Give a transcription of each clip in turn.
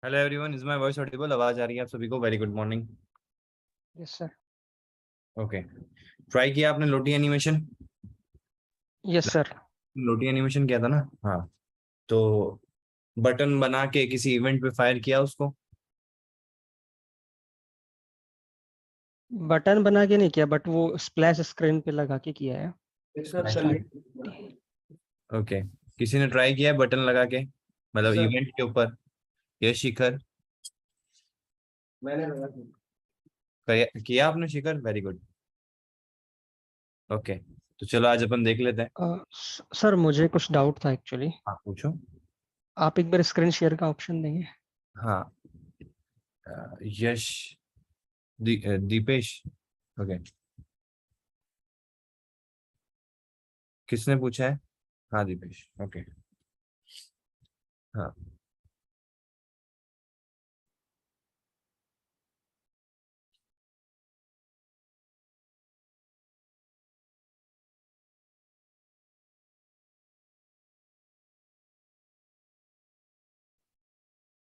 Hello everyone, is my voice audible? आवाज आ रही है आप सभी को? Very good morning. Yes sir. Okay, try किया आपने Lottie animation? Yes sir. Lottie animation किया था ना? हाँ। तो बटन बना के किसी इवेंट पे फायर किया उसको? बटन बना के नहीं किया, बट वो स्प्लैश स्क्रीन पे लगा के किया है। सर चलिए। ओके, किसी ने ट्राई किया है बटन लगा के, मतलब सर इवेंट के ऊपर? यश शिखर, मैंने लगा किया आपने शिखर? Very good. ओके, तो चलो आज अपन देख लेते हैं। सर मुझे कुछ डाउट था एक्चुअली। हाँ पूछो। आप एक बार स्क्रीन शेयर का ऑप्शन देंगे? हाँ, यश, दीपेश। ओके, किसने पूछा है? हाँ दीपेश। ओके। हाँ।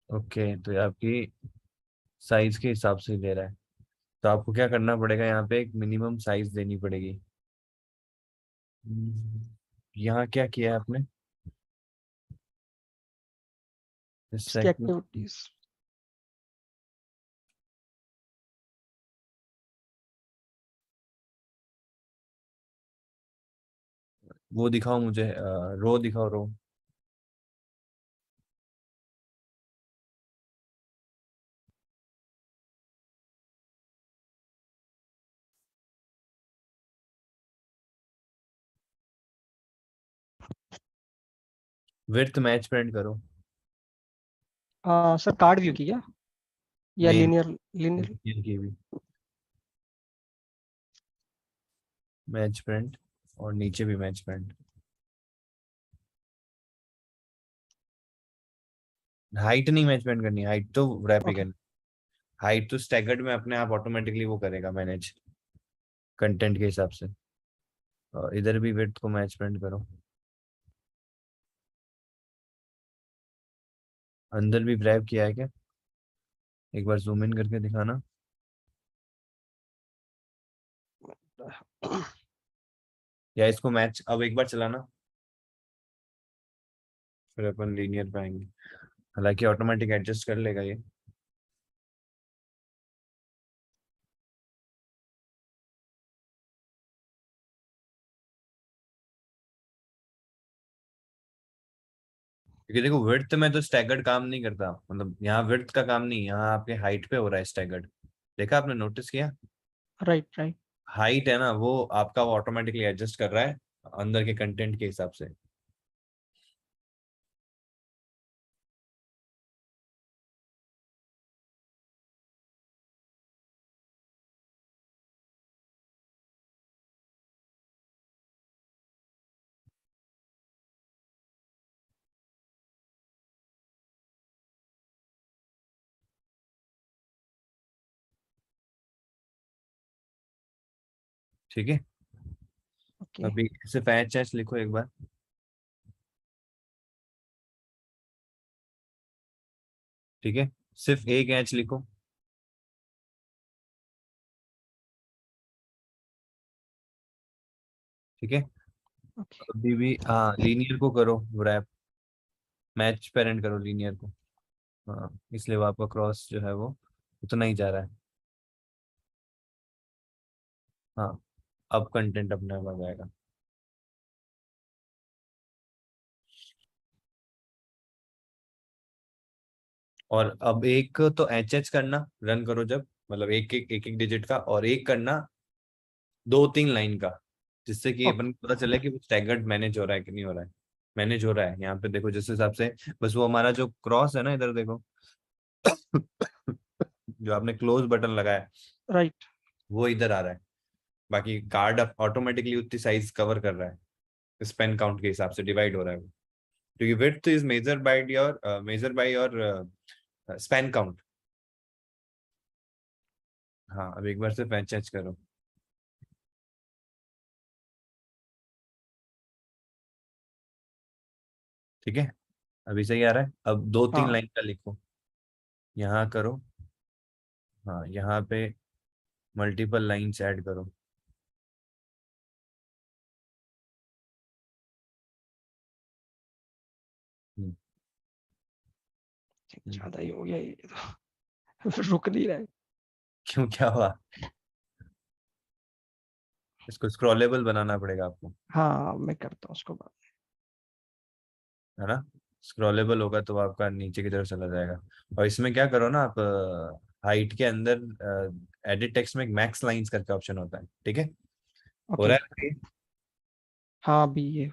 ओके, तो ये आपकी साइज के हिसाब से ले रहा है, तो आपको क्या करना पड़ेगा, यहाँ पे एक मिनिमम साइज देनी पड़ेगी। यहाँ क्या किया है आपने? इसकी सेकंड, एक्टिविटीज। वो दिखाओ मुझे, रो दिखाओ, रो। विड्थ मैच प्रिंट करो। सर कार्ड व्यू की क्या, या नहीं, लीनियर? लीनियर। की भी मैच प्रिंट, और नीचे भी मैच प्रिंट। हाइट नहीं मैच प्रिंट करनी, हाइट तो रैप ही ओके। करनी। हाइट तो स्टैगर्ड में अपने आप ऑटोमेटिकली वो करेगा मैनेज, कंटेंट के हिसाब से। और इधर भी विड्थ को मैच प्रिंट करो। अंदर भी रैप किया है क्या? एक बार जूम इन करके दिखाना। या इसको मैच अब एक बार चलाना, फिर अपन लीनियर पे आएंगे। हालांकि ऑटोमेटिक एडजस्ट कर लेगा ये। क्योंकि देखो विड्थ में तो स्टैगर्ड काम नहीं करता, मतलब यहाँ विड्थ का काम नहीं, यहाँ आपके हाइट पे हो रहा है स्टैगर्ड। देखा आपने, नोटिस किया? Right right. हाइट है ना वो आपका, वो ऑटोमेटिकली एडजस्ट कर रहा है अंदर के कंटेंट के हिसाब से। ठीक है, ओके। अभी सिर्फ एच एच लिखो एक बार। ठीक है, सिर्फ एक एच लिखो। ठीक है, ओके। अभी भी हाँ लीनियर को करो रैप, मैच पेरेंट करो लीनियर को। हाँ, इसलिए वो आपका क्रॉस जो है वो उतना ही जा रहा है। हाँ, अब कंटेंट अपने आप आ जाएगा। और अब एक तो एच एच करना, रन करो जब, मतलब एक एक डिजिट का, और एक करना 2-3 लाइन का, जिससे कि अपन को पता चले कि वो स्टैगर्ड मैनेज हो रहा है कि नहीं हो रहा है। मैनेज हो रहा है, यहाँ पे देखो जिस हिसाब से, बस वो हमारा जो क्रॉस है ना, इधर देखो जो आपने क्लोज बटन लगाया राइट। वो इधर आ रहा है। बाकी कार्ड ऑटोमेटिकली उतनी साइज कवर कर रहा है, स्पेन काउंट के हिसाब से डिवाइड हो रहा है वो। क्योंकि width is measure by your Spain count. हाँ, अब एक बार से पैच चेंज करो। ठीक है, अभी सही आ रहा है। अब 2-3 हाँ। लाइन का लिखो। यहाँ करो, हाँ यहाँ पे मल्टीपल लाइन्स ऐड करो। हम्म, हम्म। ज्यादा ही हो गया ये तो रुक नहीं रहा है। क्यों, क्या हुआ? इसको स्क्रॉलेबल बनाना पड़ेगा आपको, हाँ मैं करता हूँ उसको बाद है ना? स्क्रॉलेबल होगा तो आपका नीचे की तरफ चला जाएगा। और इसमें क्या करो ना आप, हाइट के अंदर एडिट टेक्स्ट में एक मैक्स लाइंस करके ऑप्शन होता है, ठीक है? में। हो ओके। रहा है ये? हाँ अभी ये।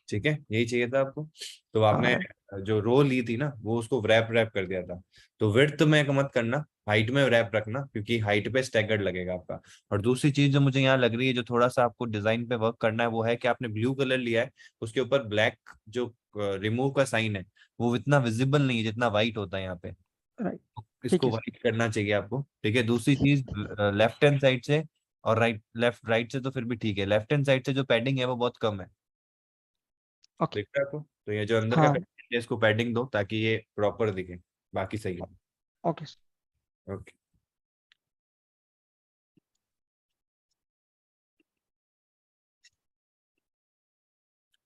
ठीक है, यही चाहिए था आपको। तो आपने हाँ जो रो ली थी ना, वो उसको रैप रैप कर दिया था। तो विड्थ में मत करना, हाइट में रैप रखना, क्योंकि हाइट पे स्टैगर्ड लगेगा आपका। और दूसरी चीज जो मुझे यहाँ लग रही है, जो थोड़ा सा आपको डिजाइन पे वर्क करना है, वो है कि आपने ब्लू कलर लिया है, उसके ऊपर ब्लैक जो रिमूव का साइन है, वो इतना विजिबल नहीं है जितना व्हाइट होता है यहाँ पे। राइट। ठीक इसको है सर। व्हाइट करना चाहिए आपको, ठीक है? दूसरी चीज, लेफ्ट हैंड साइड से और लेफ्ट राइट से तो फिर भी ठीक है, लेफ्ट हैंड साइड से जो पैडिंग है वो बहुत कम है। ओके। दिख रहा है आपको? तो ये जो अंदर का हाँ। पैडिंग है, इसको पैडिंग दो ताकि ये प्रॉपर दिखे। बाकी सही है। Okay sir. ओके।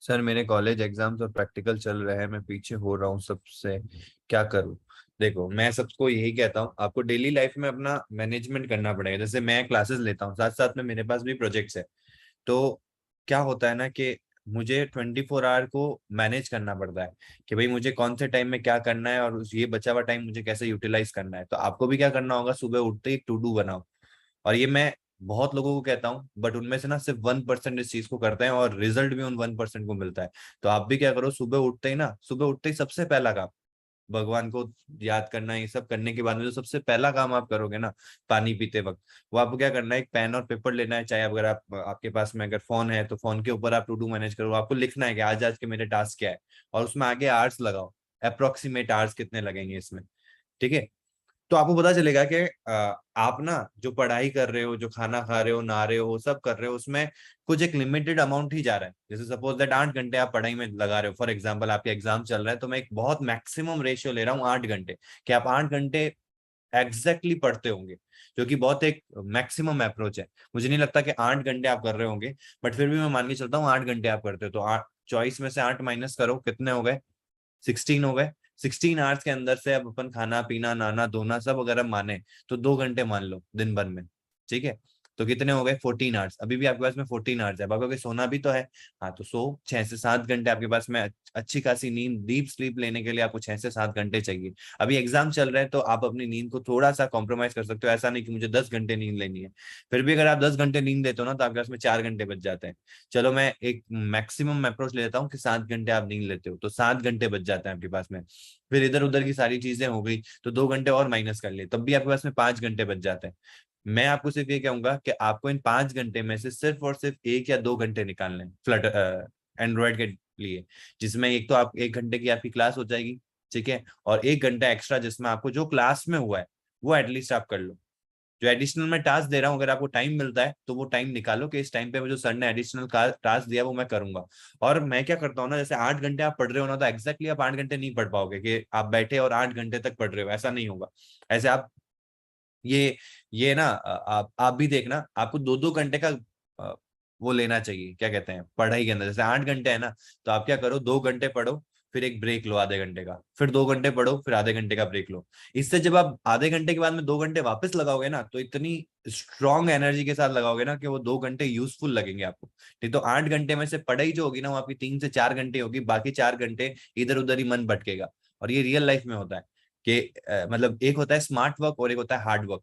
सर मेरे कॉलेज एग्जाम्स और प्रैक्टिकल चल रहे हैं, मैं पीछे हो रहा हूँ सबसे, क्या करूँ? देखो, मैं सबको यही कहता हूँ, आपको डेली लाइफ में अपना मैनेजमेंट करना पड़ेगा। जैसे मैं क्लासेस लेता हूँ, साथ साथ में मेरे पास भी प्रोजेक्ट्स है। तो क्या होता है ना कि मुझे 24 आवर को मैनेज करना पड़ता है कि भाई मुझे कौन से टाइम में क्या करना है, और ये बचा हुआ टाइम मुझे कैसे यूटिलाइज करना है। तो आपको भी क्या करना होगा, सुबह उठते ही टू डू बनाओ। और ये मैं बहुत लोगों को कहता हूँ, बट उनमें से ना सिर्फ 1% इस चीज को करते हैं, और रिजल्ट भी उन 1% को मिलता है। तो आप भी क्या करो, सुबह उठते ही ना, सुबह उठते ही सबसे पहला काम भगवान को याद करना। ये सब करने के बाद में जो सबसे पहला काम आप करोगे ना, पानी पीते वक्त, वो आपको क्या करना है, एक पेन और पेपर लेना है। चाहे अगर आप, आपके पास में अगर फोन है तो फोन के ऊपर आप टू डू मैनेज करो, आपको लिखना है कि आज आज के मेरे टास्क क्या है, और उसमें आगे आवर्स लगाओ, अप्रोक्सीमेट आवर्स कितने लगेंगे इसमें, ठीक है? तो आपको पता चलेगा कि आप ना जो पढ़ाई कर रहे हो, जो खाना खा रहे हो, नहा रहे हो, सब कर रहे हो, उसमें कुछ एक लिमिटेड अमाउंट ही जा रहा है। जैसे सपोज दैट 8 घंटे आप पढ़ाई में लगा रहे हो, फॉर एग्जांपल आपके एग्जाम चल रहा है, तो मैं एक बहुत मैक्सिमम रेशियो ले रहा हूँ 8 घंटे, कि आप 8 घंटे एग्जैक्टली पढ़ते होंगे, जो कि बहुत एक मैक्सिमम अप्रोच है। मुझे नहीं लगता कि 8 घंटे आप कर रहे होंगे, बट फिर भी मैं मान के चलता हूँ 8 घंटे आप करते हो। तो 24 में से 8 माइनस करो, कितने हो गए? 16 हो गए। 16 आवर्स के अंदर से अब अपन खाना पीना नहाना धोना सब अगर हम माने, तो 2 घंटे मान लो दिन भर में, ठीक है? तो कितने हो गए? 14 आवर्स। अभी भी आपके पास में 14 आवर्स है, बाकी सोना भी तो है। हाँ, तो 6 से 7 घंटे आपके पास में अच्छी खासी नींद, डीप स्लीप लेने के लिए आपको 6 से 7 घंटे चाहिए। अभी एग्जाम चल रहे हैं तो आप अपनी नींद को थोड़ा सा कॉम्प्रोमाइज कर सकते हो, ऐसा नहीं कि मुझे 10 घंटे नींद लेनी है। फिर भी अगर आप 10 घंटे नींद लेते हो ना, तो आपके पास में 4 घंटे बच जाते हैं। चलो मैं एक मैक्सिमम अप्रोच लेता हूँ कि 7 घंटे आप नींद लेते हो, तो 7 घंटे बच जाते हैं आपके पास में। फिर इधर उधर की सारी चीजें हो गई, तो 2 घंटे और माइनस कर लिए, तब भी आपके पास में 5 घंटे बच जाते हैं। मैं आपको सिर्फ ये कहूंगा कि आपको इन 5 घंटे में से सिर्फ और सिर्फ 1 या 2 घंटे निकालने हैं फ्लटर एंड्रॉयड के लिए, जिसमें एक तो आप 1 घंटे की आपकी क्लास हो जाएगी, ठीक है? और 1 घंटा एक्स्ट्रा जिसमें आपको जो क्लास में हुआ है वो एटलीस्ट आप कर लो। जो एडिशनल मैं टास्क दे रहा हूँ, अगर आपको टाइम मिलता है तो वो टाइम निकालो कि इस टाइम पे जो सर ने एडिशनल टास्क दिया वो मैं करूंगा। और मैं क्या करता हूँ ना, जैसे 8 घंटे आप पढ़ रहे हो ना, तो एग्जैक्टली आप 8 घंटे नहीं पढ़ पाओगे कि आप बैठे और 8 घंटे तक पढ़ रहे हो, ऐसा नहीं होगा। ऐसे आप ये ना, आप भी देखना, आपको 2-2 घंटे का अ, वो लेना चाहिए, क्या कहते हैं, पढ़ाई के अंदर। जैसे 8 घंटे है ना, तो आप क्या करो, 2 घंटे पढ़ो, फिर एक ब्रेक लो आधे घंटे का, फिर 2 घंटे पढ़ो, फिर आधे घंटे का ब्रेक लो। इससे जब आप आधे घंटे के बाद में 2 घंटे वापस लगाओगे ना, तो इतनी स्ट्रांग एनर्जी के साथ लगाओगे ना कि वो 2 घंटे यूजफुल लगेंगे आपको। नहीं तो 8 घंटे में से पढ़ाई जो होगी ना, वो आपकी 3 से 4 घंटे होगी, बाकी 4 घंटे इधर उधर ही मन भटकेगा। और ये रियल लाइफ में होता है कि मतलब एक होता है स्मार्ट वर्क और एक होता है हार्ड वर्क।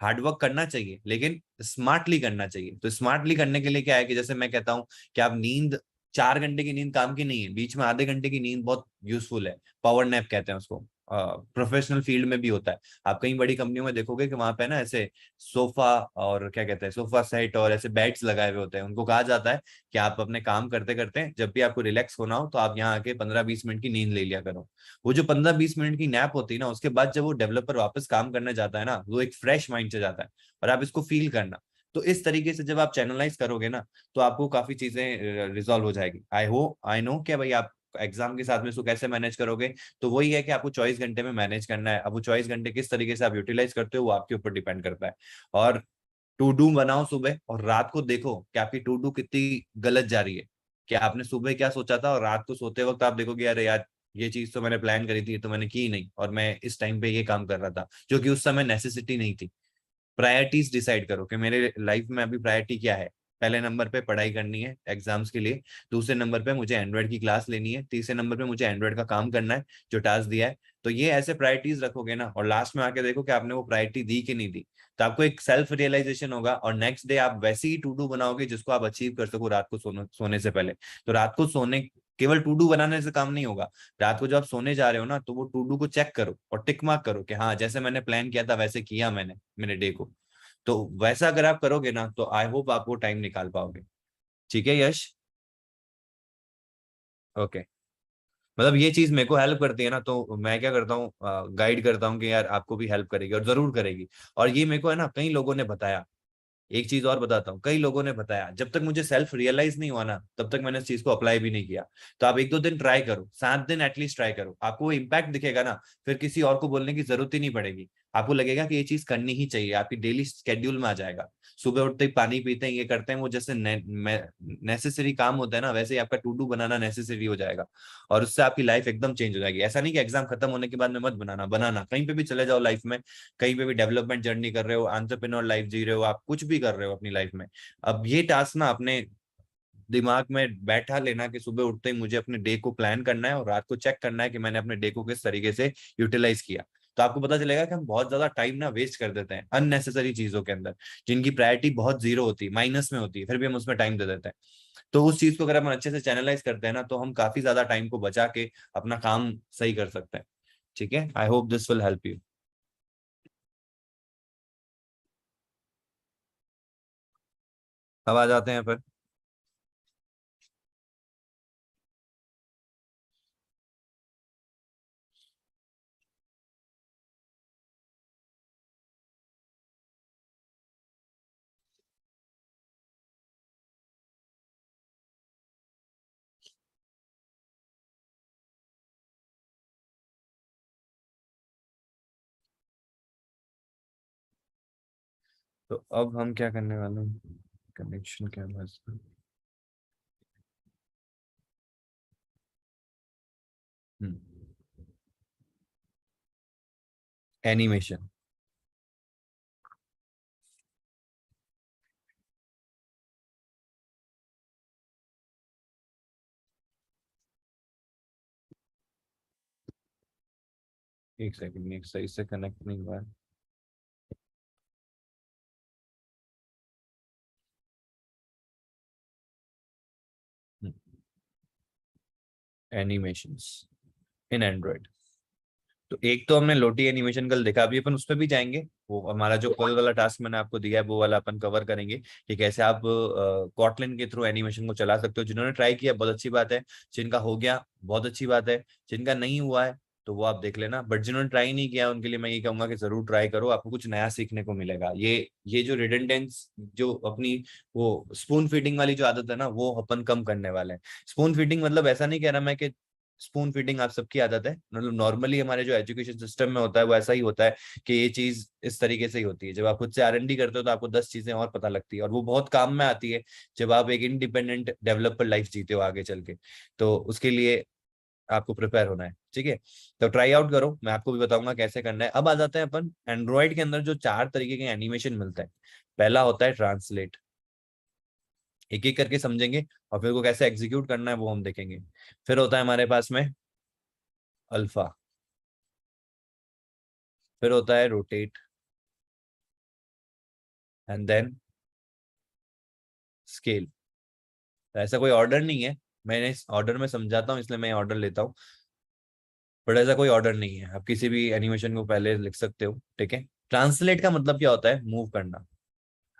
हार्ड वर्क करना चाहिए लेकिन स्मार्टली करना चाहिए। तो स्मार्टली करने के लिए क्या है कि जैसे मैं कहता हूँ कि आप नींद, 4 घंटे की नींद काम की नहीं है, बीच में आधे घंटे की नींद बहुत यूजफुल है। पावर नैप कहते हैं उसको, प्रोफेशनल फील्ड में भी होता है। आप कई बड़ी कंपनियों में देखोगे कि वहां पे ना ऐसे सोफा, और क्या कहते हैं, सोफा सेट और ऐसे बेड्स लगाए हुए होते हैं। उनको कहा जाता है कि आप अपने काम करते करते जब भी आपको रिलैक्स होना हो, तो आप यहाँ आके 15-20 मिनट की नींद ले लिया करो। वो जो 15-20 मिनट की नैप होती है ना, उसके बाद जब वो डेवलपर वापस काम करने जाता है ना, वो एक फ्रेश माइंड से जाता है। और आप इसको फील करना, तो इस तरीके से जब आप चैनलाइज करोगे ना, तो आपको काफी चीजें रिजॉल्व हो जाएगी। आई नो क्या भाई, आप एग्जाम के साथ में इसको कैसे मैनेज करोगे, तो वही है कि आपको 24 घंटे में मैनेज करना है। अब वो 24 घंटे किस तरीके से आप यूटिलाइज करते हो वो आपके ऊपर डिपेंड करता है। और टू डू बनाओ सुबह, और रात को देखो कि आपकी टू डू कितनी गलत जा रही है, कि आपने सुबह क्या सोचा था और रात को सोते वक्त आप देखोगे अरे यार ये चीज तो मैंने प्लान करी थी तो मैंने की नहीं, और मैं इस टाइम पे ये काम कर रहा था जो कि उस समय नेसेसिटी नहीं थी। प्रायोरिटीज डिसाइड करो कि मेरे लाइफ में अभी प्रायोरिटी क्या है। पहले नंबर पे पढ़ाई करनी है एग्जाम्स के लिए, दूसरे नंबर पे मुझे एंड्रॉइड की क्लास लेनी है, तीसरे नंबर पे मुझे एंड्रॉइड का काम करना है जो टास्क दिया है। तो ये ऐसे प्रायोरिटीज रखोगे ना, और लास्ट में आके देखो कि आपने वो प्रायोरिटी दी कि नहीं दी, तो आपको एक सेल्फ रियलाइजेशन होगा, और नेक्स्ट डे आप वैसे ही टू डू बनाओगे जिसको आप अचीव कर सको रात को सोने से पहले। तो रात को सोने केवल टू डू बनाने से काम नहीं होगा। रात को जब आप सोने जा रहे हो ना, तो वो टू डू को चेक करो और टिक मार्क करो कि हाँ जैसे मैंने प्लान किया था वैसे किया मैंने मेरे डे को। तो वैसा अगर आप करोगे ना, तो आई होप आप वो टाइम निकाल पाओगे। ठीक है यश? ओके। मतलब ये चीज मेरे को हेल्प करती है ना, तो मैं क्या करता हूँ, गाइड करता हूँ कि यार आपको भी हेल्प करेगी और जरूर करेगी। और ये मेरे को है ना कई लोगों ने बताया। एक चीज और बताता हूँ, कई लोगों ने बताया, जब तक मुझे सेल्फ रियलाइज नहीं हुआ ना तब तक मैंने इस चीज को अप्लाई भी नहीं किया। तो आप 1-2 दिन ट्राई करो, 7 दिन एटलीस्ट ट्राई करो, आपको वो इम्पैक्ट दिखेगा ना, फिर किसी और को बोलने की जरूरत ही नहीं पड़ेगी। आपको लगेगा कि ये चीज करनी ही चाहिए, आपकी डेली स्केड्यूल में आ जाएगा। सुबह उठते ही पानी पीते हैं, ये करते हैं, वो जैसे नेसेसरी काम होता है ना, वैसे ही आपका टू डू बनाना नेसेसरी हो जाएगा। और उससे आपकी लाइफ एकदम चेंज हो जाएगी। ऐसा नहीं कि एग्जाम खत्म होने के बाद में मत बनाना, बनाना कहीं पे भी चले जाओ लाइफ में, कहीं पे भी डेवलपमेंट जर्नी कर रहे हो, एंटरप्रेन्योर लाइफ जी रहे हो, आप कुछ भी कर रहे हो अपनी लाइफ में, अब ये टास्क ना अपने दिमाग में बैठा लेना कि सुबह उठते ही मुझे अपने डे को प्लान करना है और रात को चेक करना है कि मैंने अपने डे को किस तरीके से यूटिलाइज किया। तो आपको पता चलेगा कि हम बहुत ज्यादा टाइम ना वेस्ट कर देते हैं अननेसेसरी चीजों के अंदर, जिनकी प्रायोरिटी बहुत जीरो होती है, माइनस में होती है, फिर भी हम उसमें टाइम दे देते हैं। तो उस चीज को अगर हम अच्छे से चैनलाइज करते हैं ना, तो हम काफी ज्यादा टाइम को बचा के अपना काम सही कर सकते हैं। ठीक है, I hope this will help you. अब आ जाते हैं फिर। तो अब हम क्या करने वाले हैं, कनेक्शन क्या बस। एनिमेशन। एक सेकंड, एक सही से कनेक्ट नहीं हुआ है। एनिमेशंस इन एंड्रॉइड। तो एक तो हमने लोटी एनिमेशन कल देखा, अभी अपन उस पर भी जाएंगे। वो हमारा जो कल वाला टास्क मैंने आपको दिया है वो वाला अपन कवर करेंगे कि कैसे आप कॉटलिन के थ्रू एनिमेशन को चला सकते हो। जिन्होंने ट्राई किया बहुत अच्छी बात है, जिनका हो गया बहुत अच्छी बात है, जिनका नहीं हुआ है तो वो आप देख लेना। बट जिन्होंने ट्राई नहीं किया उनके लिए मैं ये कहूंगा कि जरूर ट्राई करो, आपको कुछ नया सीखने को मिलेगा। ये जो रिडंडेंस, जो अपनी वो स्पून फीडिंग वाली जो आदत है ना, वो अपन कम करने वाले हैं। स्पून फीडिंग मतलब ऐसा नहीं कह रहा मैं कि स्पून फीडिंग आप सबकी आदत है, मतलब नॉर्मली हमारे जो एजुकेशन सिस्टम में होता है वो ऐसा ही होता है कि ये चीज इस तरीके से ही होती है। जब आप खुद से R&D करते हो तो आपको 10 चीजें और पता लगती है, और वो बहुत काम में आती है जब आप एक इंडिपेंडेंट डेवलपर लाइफ जीते हो आगे चल के। तो उसके लिए आपको प्रिपेयर होना है। ठीक है, तो ट्राई आउट करो, मैं आपको भी बताऊंगा कैसे करना है। अब आ जाते हैं अपन एंड्रॉइड के अंदर जो 4 तरीके के एनिमेशन मिलते हैं। पहला होता है ट्रांसलेट, एक एक करके समझेंगे, और फिर वो कैसे एग्जीक्यूट करना है वो हम देखेंगे। फिर होता है हमारे पास में अल्फा, फिर होता है रोटेट, एंड देन स्केल। ऐसा कोई ऑर्डर नहीं है, मैंने इस ऑर्डर में समझाता हूँ इसलिए मैं ऑर्डर लेता हूँ, बट ऐसा कोई ऑर्डर नहीं है, आप किसी भी एनिमेशन को पहले लिख सकते हो। ठीक है, ट्रांसलेट का मतलब क्या होता है, मूव करना।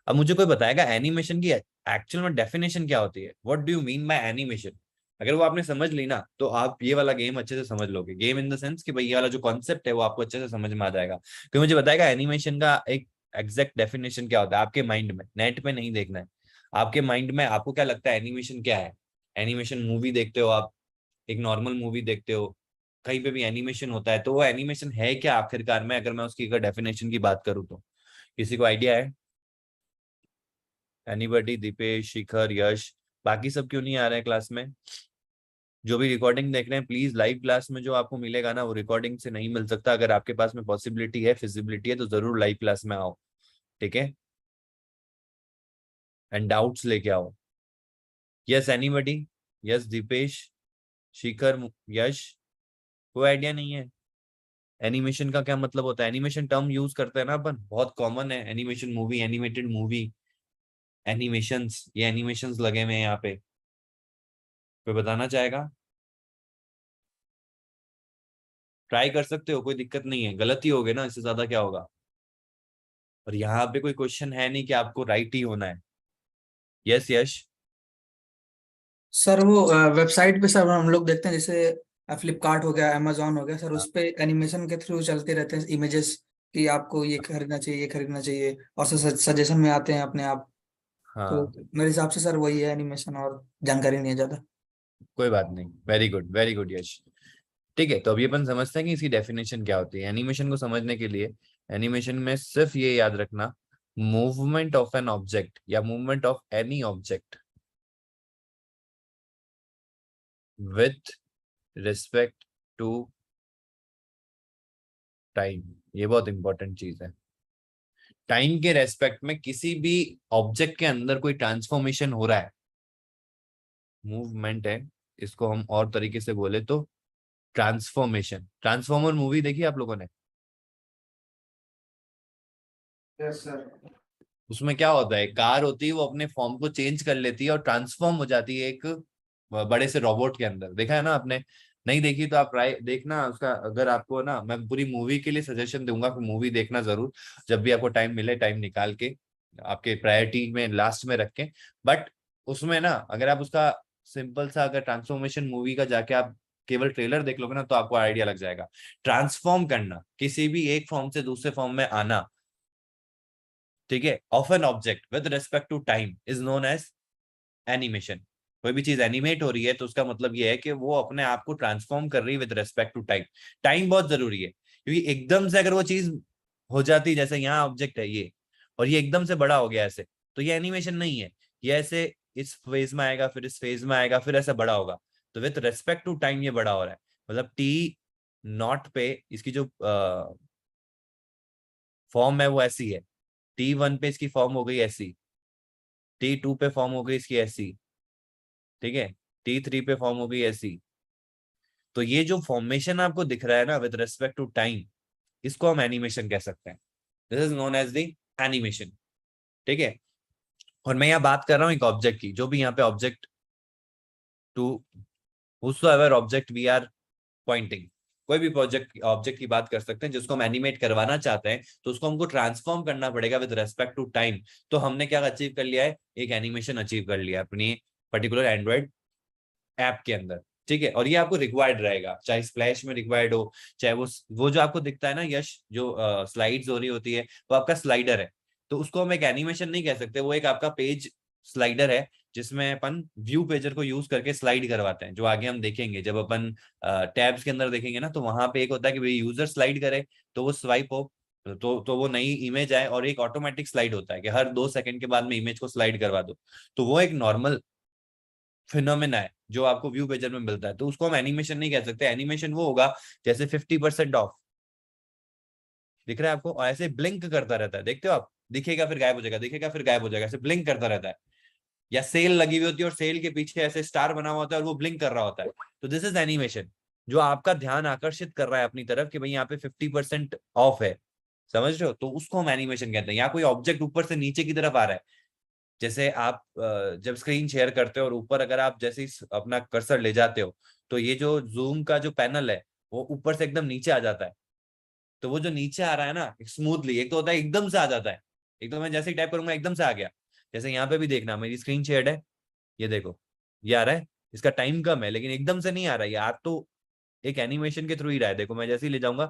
अब मुझे कोई बताएगा एनिमेशन की एक्चुअल में डेफिनेशन क्या होती है, what do you mean by animation. अगर वो आपने समझ ली ना, तो आप ये वाला गेम अच्छे से समझ लोगे। गेम इन द सेंस कि भाई ये वाला जो कॉन्सेप्ट है वो आपको अच्छे से समझ में आ जाएगा। तो मुझे बताएगा एनिमेशन का एक एग्जैक्ट डेफिनेशन क्या होता है आपके माइंड में, नेट पे नहीं देखना है। आपके माइंड में आपको क्या लगता है एनिमेशन क्या है। एनिमेशन मूवी देखते हो आप, एक नॉर्मल मूवी देखते हो, कहीं पे भी एनिमेशन होता है, तो वो एनिमेशन है क्या आखिरकार में, अगर मैं उसकी अगर डेफिनेशन की बात करूँ तो किसी को आइडिया है? एनीबडी? दीपेश, शिखर, यश, बाकी सब क्यों नहीं आ रहे हैं क्लास में? जो भी रिकॉर्डिंग देख रहे हैं प्लीज, लाइव क्लास में जो आपको मिलेगा ना वो रिकॉर्डिंग से नहीं मिल सकता। अगर आपके पास में पॉसिबिलिटी है, फिजिबिलिटी है, तो जरूर लाइव क्लास में आओ, ठीक है? एंड डाउट्स लेके आओ। Yes anybody? यस दीपेश, शिखर, यश, कोई आइडिया नहीं है एनिमेशन का क्या मतलब होता है? एनिमेशन टर्म यूज करते हैं ना अपन, बहुत कॉमन है। Animation movie, animated movie, animations, ये एनिमेशंस लगे हुए हैं यहाँ पे। कोई बताना चाहेगा? ट्राई कर सकते हो, कोई दिक्कत नहीं है, गलत ही होगे ना, इससे ज्यादा क्या होगा। और यहाँ पे कोई क्वेश्चन है नहीं कि आपको राइट ही होना है। यस यश? सर वो वेबसाइट पे सर हम लोग देखते हैं, जैसे फ्लिपकार्ट हो गया, अमेजोन हो गया सर, हाँ उस पे एनिमेशन के थ्रू चलते रहते हैं इमेजेस कि आपको ये खरीदना चाहिए, ये खरीदना चाहिए, और सजेशन में आते हैं अपने आप। तो हाँ, मेरे हिसाब से सर वही है एनिमेशन, और जानकारी नहीं है ज्यादा। कोई बात नहीं, वेरी गुड यश। ठीक है, तो अभी अपन समझते हैं कि इसकी डेफिनेशन क्या होती है। एनिमेशन को समझने के लिए एनिमेशन में सिर्फ ये याद रखना, मूवमेंट ऑफ एन ऑब्जेक्ट या movement of any object with respect to time. ये बहुत इंपॉर्टेंट चीज है। टाइम के रेस्पेक्ट में किसी भी ऑब्जेक्ट के अंदर कोई ट्रांसफॉर्मेशन हो रहा है, मूवमेंट है, इसको हम और तरीके से बोले तो ट्रांसफॉर्मेशन। ट्रांसफॉर्मर मूवी देखी आप लोगों ने? Yes sir. उसमें क्या होता है, कार होती है, वो अपने फॉर्म को चेंज कर लेती है और ट्रांसफॉर्म हो जाती है एक बड़े से रोबोट के अंदर। देखा है ना आपने? नहीं देखी तो आप ट्राई देखना उसका। अगर आपको ना, मैं पूरी मूवी के लिए सजेशन दूंगा कि मूवी देखना जरूर, जब भी आपको टाइम मिले, टाइम निकाल के आपके प्रायोरिटी में लास्ट में रखें। बट उसमें ना, अगर आप उसका सिंपल सा अगर ट्रांसफॉर्मेशन मूवी का जाके आप केवल ट्रेलर देख लोगे ना, तो आपको आइडिया लग जाएगा। ट्रांसफॉर्म करना, किसी भी एक फॉर्म से दूसरे फॉर्म में आना, ठीक है, of an object with respect to time is known as animation. कोई भी चीज एनिमेट हो रही है तो उसका मतलब ये है कि वो अपने आप को ट्रांसफॉर्म कर रही है with respect to time. Time बहुत जरूरी है, क्योंकि एकदम से अगर वो चीज हो जाती, जैसे यहाँ ऑब्जेक्ट है ये, और ये एकदम से बड़ा हो गया ऐसे, तो ये एनिमेशन नहीं है। ये ऐसे इस फेज में आएगा, फिर इस फेज में आएगा, फिर ऐसा बड़ा होगा। तो विद रिस्पेक्ट टू टाइम ये बड़ा हो रहा है। मतलब टी नॉट पे इसकी जो फॉर्म है वो ऐसी है, T1 पे इसकी फॉर्म हो गई ऐसी, T2 पे फॉर्म हो गई इसकी ऐसी, ठीक है, T3 पे फॉर्म हो गई ऐसी। तो ये जो फॉर्मेशन आपको दिख रहा है ना विद रिस्पेक्ट टू टाइम, इसको हम एनिमेशन कह सकते हैं। This is known as the animation, ठीक है। और मैं यहाँ बात कर रहा हूँ एक ऑब्जेक्ट की, जो भी यहाँ पे object to whosoever object we are pointing, कोई भी प्रोजेक्ट ऑब्जेक्ट की बात कर सकते हैं जिसको हम एनिमेट करवाना चाहते हैं, तो उसको हमको ट्रांसफॉर्म करना पड़ेगा विद रेस्पेक्ट टू टाइम। तो हमने क्या अचीव कर लिया है, एक एनिमेशन अचीव कर लिया अपनी पर्टिकुलर एंड्रॉइड ऐप के अंदर, ठीक है। और ये आपको रिक्वायर्ड रहेगा, चाहे स्प्लैश में रिक्वायर्ड हो, चाहे वो जो आपको दिखता है ना यश, जो स्लाइड्स हो रही होती है, वो आपका स्लाइडर है। तो उसको हम एक एनिमेशन नहीं कह सकते, वो एक आपका पेज स्लाइडर है, जिसमें अपन व्यू पेजर को यूज करके स्लाइड करवाते हैं, जो आगे हम देखेंगे जब अपन टैब्स के अंदर देखेंगे ना, तो वहां पे एक होता है कि भाई यूजर स्लाइड करे, तो वो स्वाइप हो, तो वो नई इमेज आए, और एक ऑटोमेटिक स्लाइड होता है कि हर 2 सेकंड के बाद में इमेज को स्लाइड करवा दो। तो वो एक नॉर्मल फिनोमेना है जो आपको व्यू पेजर में मिलता है, तो उसको हम एनिमेशन नहीं कह सकते। एनिमेशन वो होगा जैसे 50% ऑफ दिख रहा है आपको, और ऐसे ब्लिंक करता रहता है, देखते हो आप, दिखेगा फिर गायब हो जाएगा, दिखेगा फिर गायब हो जाएगा, ऐसे ब्लिंक करता रहता है। या सेल लगी हुई होती है और सेल के पीछे ऐसे स्टार बना हुआ होता है और वो ब्लिंक कर रहा होता है, तो दिस इज एनिमेशन, जो आपका ध्यान आकर्षित कर रहा है अपनी तरफ कि भाई यहाँ पे 50% ऑफ है, समझ रहे हो? तो उसको हम एनिमेशन कहते हैं। यहाँ कोई ऑब्जेक्ट ऊपर से नीचे की तरफ आ रहा है, जैसे आप जब स्क्रीन शेयर करते हो और ऊपर अगर आप जैसे ही अपना कर्सर ले जाते हो, तो ये जो जूम का जो पैनल है वो ऊपर से एकदम नीचे आ जाता है। तो वो जो नीचे आ रहा है ना स्मूथली, एक तो होता है एकदम से आ जाता है, एक तो मैं जैसे ही टाइप करूंगा एकदम से आ गया। जैसे यहाँ पे भी देखना, मेरी स्क्रीन शेयर है, ये देखो, ये आ रहा है, इसका टाइम कम है लेकिन एकदम से नहीं आ रहा है, ये आ तो एक एनिमेशन के थ्रू ही रहा है। देखो मैं जैसे ही ले जाऊंगा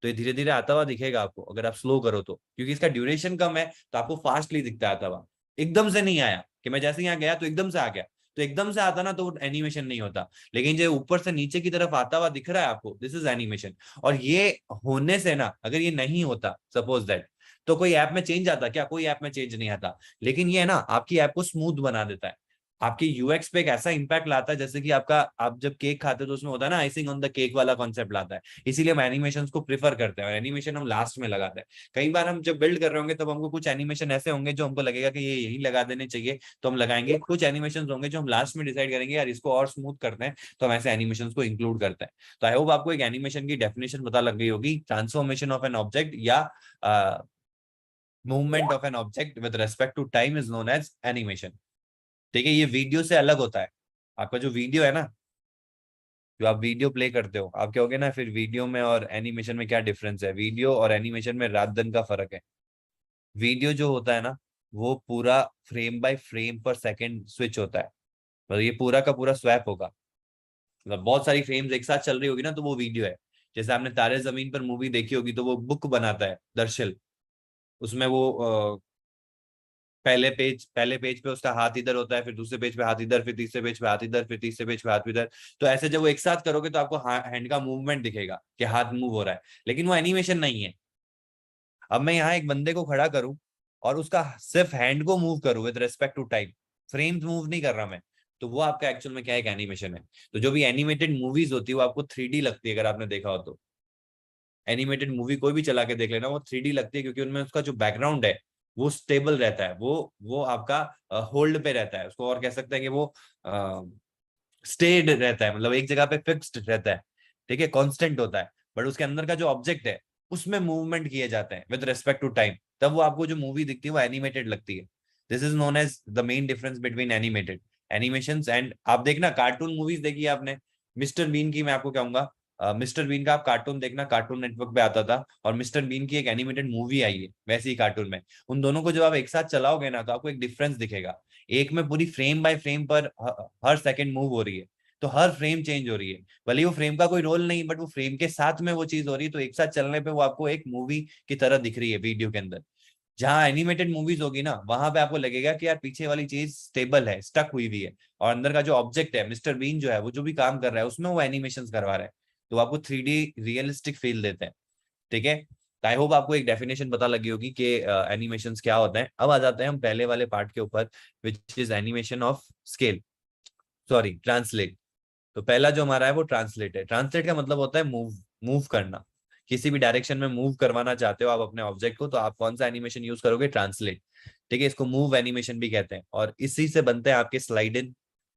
तो ये धीरे धीरे आता हुआ दिखेगा आपको, अगर आप स्लो करो तो, क्योंकि इसका ड्यूरेशन कम है तो आपको फास्टली दिखता है आता हुआ। एकदम से नहीं आया कि मैं जैसे यहाँ गया तो एकदम से आ गया, तो एकदम से आता ना तो एनिमेशन नहीं होता, लेकिन जो ऊपर से नीचे की तरफ आता हुआ दिख रहा है आपको, दिस इज एनिमेशन। और ये होने से ना, अगर ये नहीं होता सपोज दैट, तो कोई ऐप में चेंज आता क्या? कोई ऐप में चेंज नहीं आता। लेकिन ये है ना, आपकी ऐप को स्मूथ बना देता है, आपके यूएक्स पे एक ऐसा इंपैक्ट लाता है, जैसे कि आपका, आप जब केक खाते हो तो उसमें होता है ना आइसिंग ऑन द केक वाला कॉन्सेप्ट लाता है। इसीलिए हम एनिमेशन को प्रीफर करते हैं, और एनिमेशन हम लास्ट में लगाते हैं। कई बार हम जब बिल्ड कर रहे होंगे तब हमको कुछ एनिमेशन ऐसे होंगे जो हमको लगेगा कि ये यही लगा देने चाहिए, तो हम लगाएंगे। कुछ एनिमेशन होंगे जो हम लास्ट में डिसाइड करेंगे यार इसको और स्मूथ करते हैं, तो हम ऐसे एनिमेशन को इंक्लूड करते हैं। तो आई होप आपको एक एनिमेशन की डेफिनेशन पता लग गई होगी। ट्रांसफॉर्मेशन ऑफ एन ऑब्जेक्ट या movement of an object with respect to time is known as animation. ठीक है, ये वीडियो से अलग होता है। आपका जो वीडियो है ना, जो आप वीडियो प्ले करते हो, आप कहोगे ना फिर वीडियो में और एनिमेशन में क्या डिफरेंस है? वीडियो और एनिमेशन में रात दिन का फर्क है। वीडियो जो होता है ना, वो पूरा फ्रेम बाय फ्रेम पर सेकंड स्विच होता है, मतलब ये पूरा का पूरा स्वैप होगा। मतलब बहुत सारी फ्रेम्स एक साथ चल रही होगी ना, तो वो वीडियो है। जैसे आपने तारे जमीन पर मूवी देखी होगी, तो वो बुक बनाता है दरअसल, उसमें वो पहले पेज पे उसका हाथ इधर होता है, फिर दूसरे पेज पे हाथ इधर, फिर तीसरे पेज पे हाथ इधर, फिर तीसरे पेज पे हाथ इधर। तो ऐसे जब वो एक साथ करोगे तो आपको हैंड का मूवमेंट दिखेगा कि हाथ मूव हो रहा है, लेकिन वो एनिमेशन नहीं है। अब मैं यहाँ एक बंदे को खड़ा करूं और उसका सिर्फ हैंड को मूव करूं with respect to time, frames move नहीं कर रहा मैं, तो वो आपका एक्चुअल में क्या है? एक एनिमेशन है। तो जो भी एनिमेटेड मूवीज होती है वो आपको 3D लगती है, अगर आपने देखा हो तो। एनिमेटेड मूवी कोई भी चला के देख लेना, वो 3D लगती है, क्योंकि उनमें उसका जो बैकग्राउंड है वो स्टेबल रहता है, वो आपका होल्ड पे रहता है, उसको और कह सकते हैं कि वो स्टेड रहता है, मतलब एक जगह पे फिक्स्ड रहता है। ठीक है, कांस्टेंट होता है। बट उसके अंदर का जो ऑब्जेक्ट है उसमें मूवमेंट किए जाते हैं विद रिस्पेक्ट टू टाइम, तब वो आपको जो मूवी दिखती है वो एनिमेटेड लगती है। This is known as the main difference between animated animations and, आप देखना कार्टून मूवीज देखी है आपने? मिस्टर बीन की मैं आपको कहूंगा, मिस्टर बीन का आप कार्टून देखना, कार्टून नेटवर्क पे आता था, और मिस्टर बीन की एक एनिमेटेड मूवी आई है वैसे ही कार्टून में। उन दोनों को जब आप एक साथ चलाओगे ना, तो आपको एक डिफरेंस दिखेगा। एक में पूरी फ्रेम बाय फ्रेम पर हर सेकंड मूव हो रही है, तो हर फ्रेम चेंज हो रही है, भले वो फ्रेम का कोई रोल नहीं, बट वो फ्रेम के साथ में वो चीज हो रही है, तो एक साथ चलने पे वो आपको एक मूवी की तरह दिख रही है वीडियो के अंदर। जहां एनिमेटेड मूवीज होगी ना, वहां पे आपको लगेगा कि यार पीछे वाली चीज स्टेबल है, स्टक हुई हुई है, और अंदर का जो ऑब्जेक्ट है मिस्टर बीन जो है, वो जो भी काम कर रहा है उसमें वो एनिमेशन करवा रहा है, तो आपको 3D रियलिस्टिक फील देते हैं। ठीक है, आई होप आपको एक डेफिनेशन पता लगी होगी कि एनिमेशंस क्या होता है। अब आ जाते हैं हम पहले वाले पार्ट के ऊपर, which is animation of scale, sorry translate. तो पहला जो हमारा है वो ट्रांसलेट है। ट्रांसलेट का मतलब होता है मूव, मूव करना। किसी भी डायरेक्शन में मूव करवाना चाहते हो आप अपने ऑब्जेक्ट को, तो आप कौन सा एनिमेशन यूज करोगे? ट्रांसलेट। ठीक है, इसको मूव एनिमेशन भी कहते हैं, और इसी से बनते हैं आपके स्लाइड इन।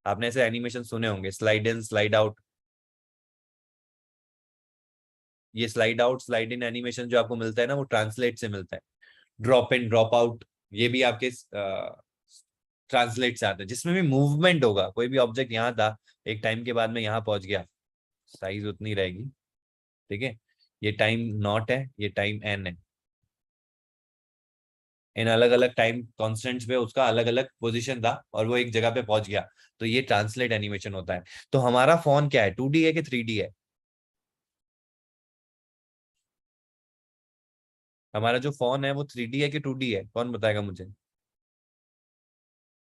आपने ऐसे एनिमेशन सुने होंगे, स्लाइड इन, स्लाइड आउट। ये slide out, slide in animation जो आपको मिलता है ना, वो ट्रांसलेट से मिलता है। ड्रॉप इन, ड्रॉप आउट, ये भी आपके ट्रांसलेट से आता है, जिसमें भी मूवमेंट होगा। कोई भी ऑब्जेक्ट यहाँ था, एक टाइम के बाद में यहाँ पहुंच गया, साइज उतनी रहेगी। ठीक है, ये टाइम नॉट है, ये टाइम एन है, इन अलग अलग टाइम कॉन्स्टेंट्स पे उसका अलग अलग पोजीशन था और वो एक जगह पे पहुंच गया, तो ये ट्रांसलेट एनिमेशन होता है। तो हमारा फोन क्या है, 2D है कि 3D है? हमारा जो फोन है वो 3D है कि 2D है? कौन बताएगा मुझे?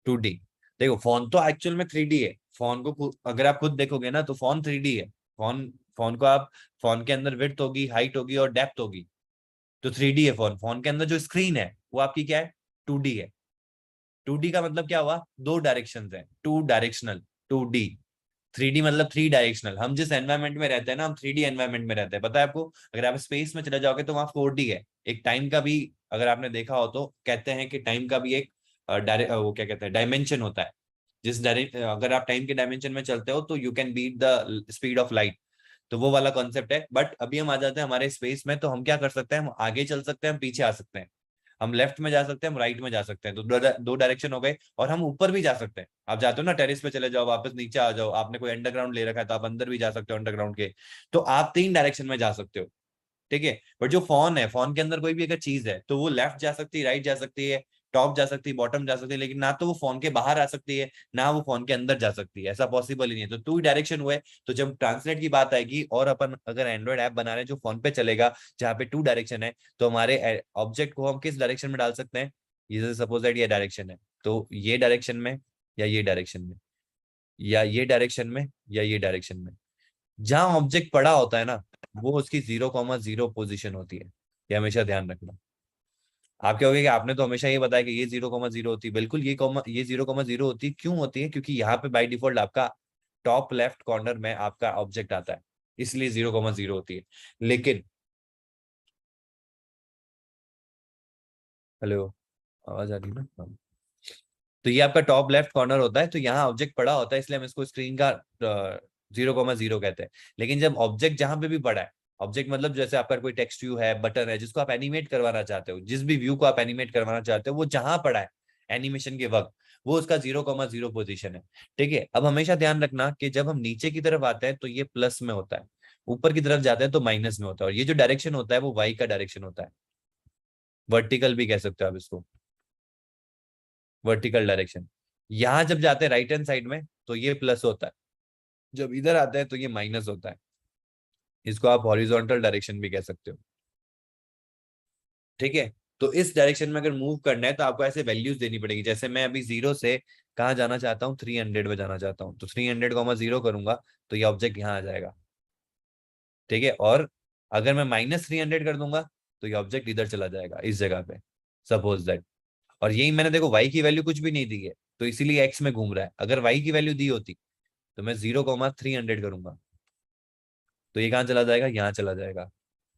2D। देखो, फोन तो एक्चुअल में 3D है। फोन को अगर आप खुद देखोगे ना, तो फोन 3D है। फोन फोन को आप, फोन के अंदर विड्थ होगी, हाइट होगी और डेप्थ होगी, तो 3D है फोन। फोन के अंदर जो स्क्रीन है वो आपकी क्या है? 2D है। 2D का मतलब क्या हुआ? दो डायरेक्शन है, टू डायरेक्शनल। 2D। 3D मतलब थ्री डायरेक्शनल। हम जिस एनवायरमेंट में रहते हैं ना, हम 3D एनवायरमेंट में रहते हैं, पता है आपको? अगर आप स्पेस में चले जाओगे तो वहां 4D है। एक टाइम का भी, अगर आपने देखा हो तो कहते हैं कि टाइम का भी एक वो क्या कहते हैं, डायमेंशन होता है। अगर आप टाइम के डायमेंशन में चलते हो तो you can beat the speed of light. तो वो वाला कॉन्सेप्ट है। बट अभी हम आ जाते हैं हमारे स्पेस में, तो हम क्या कर सकते हैं? हम आगे चल सकते हैं, हम पीछे आ सकते हैं, हम लेफ्ट में जा सकते हैं, हम राइट में जा सकते हैं, तो दो डायरेक्शन हो गए। और हम ऊपर भी जा सकते हैं। आप जाते हो ना टेरिस पे, चले जाओ, वापस नीचे आ जाओ, आपने कोई अंडरग्राउंड ले रखा है तो आप अंदर भी जा सकते हो अंडरग्राउंड के। तो आप 3 डायरेक्शन में जा सकते हो। ठीक है, बट जो फोन है, फोन के अंदर कोई भी अगर चीज है तो वो लेफ्ट जा सकती है, राइट जा सकती है, टॉप जा सकती है, बॉटम जा सकती है, लेकिन ना तो वो फोन के बाहर आ सकती है, ना वो फोन के अंदर जा सकती है। ऐसा पॉसिबल ही नहीं है। तो 2 डायरेक्शन हुए। तो जब ट्रांसलेट की बात आएगी और अपन अगर एंड्रॉइड ऐप बना रहे हैं जो फोन पे चलेगा, जहाँ पे 2 डायरेक्शन है, तो हमारे ऑब्जेक्ट को हम किस डायरेक्शन में डाल सकते हैं? ये सपोज दैट ये डायरेक्शन है, तो ये डायरेक्शन में या ये डायरेक्शन में। या ये डायरेक्शन में या ये डायरेक्शन में। जहां ऑब्जेक्ट पड़ा होता है ना, वो उसकी 0,0 पोजीशन होती है। ये हमेशा ध्यान रखना। आप क्या होगे कि आपने तो हमेशा ये बताया कि ये 0,0 होती है। बिल्कुल ये 0,0 होती है। क्यों होती है? क्योंकि यहाँ पे बाय डिफॉल्ट आपका टॉप लेफ्ट कॉर्नर में आपका ऑब्जेक्ट आता है, इसलिए 0,0 होती है। लेकिन हेलो, आवाज आ रही है ना? हाँ। तो ये आपका टॉप लेफ्ट कॉर्नर होता है, तो यहाँ ऑब्जेक्ट पड़ा होता है, इसलिए हम इसको स्क्रीन का 0,0 कहते हैं। लेकिन जब ऑब्जेक्ट जहां पे भी पड़ा है, ऑब्जेक्ट मतलब जैसे आपका कोई टेक्स्ट व्यू है, बटन है, जिसको आप एनिमेट करवाना चाहते हो, जिस भी व्यू को आप एनिमेट करवाना चाहते हो, वो जहां पड़ा है एनिमेशन के वक्त, वो उसका 0,0 पोजीशन है। ठीक है। अब हमेशा ध्यान रखना कि जब हम नीचे की तरफ आते हैं तो ये प्लस में होता है, ऊपर की तरफ जाते हैं तो माइनस में होता है। और ये जो डायरेक्शन होता है वो वाई का डायरेक्शन होता है। वर्टिकल भी कह सकते हो आप इसको, वर्टिकल डायरेक्शन। यहां जब जाते हैं राइट हैंड साइड में तो ये प्लस होता है, जब इधर आते हैं तो ये माइनस होता है। इसको आप हॉरिजॉन्टल डायरेक्शन भी कह सकते हो। ठीक है। तो इस डायरेक्शन में अगर मूव करना है तो आपको ऐसे वैल्यूज देनी पड़ेगी। जैसे मैं अभी 0 से कहाँ जाना चाहता हूँ, 300 में जाना चाहता हूँ, तो 300,0 करूंगा तो ये ऑब्जेक्ट यहाँ आ जाएगा। ठीक है। और अगर मैं -300 कर दूंगा तो ये ऑब्जेक्ट इधर चला जाएगा, इस जगह पे, सपोज दैट। और यही मैंने देखो y की वैल्यू कुछ भी नहीं दी है, तो इसीलिए x में घूम रहा है। अगर y की वैल्यू दी होती तो मैं 0,300 करूंगा तो ये कहाँ चला जाएगा, यहाँ चला जाएगा।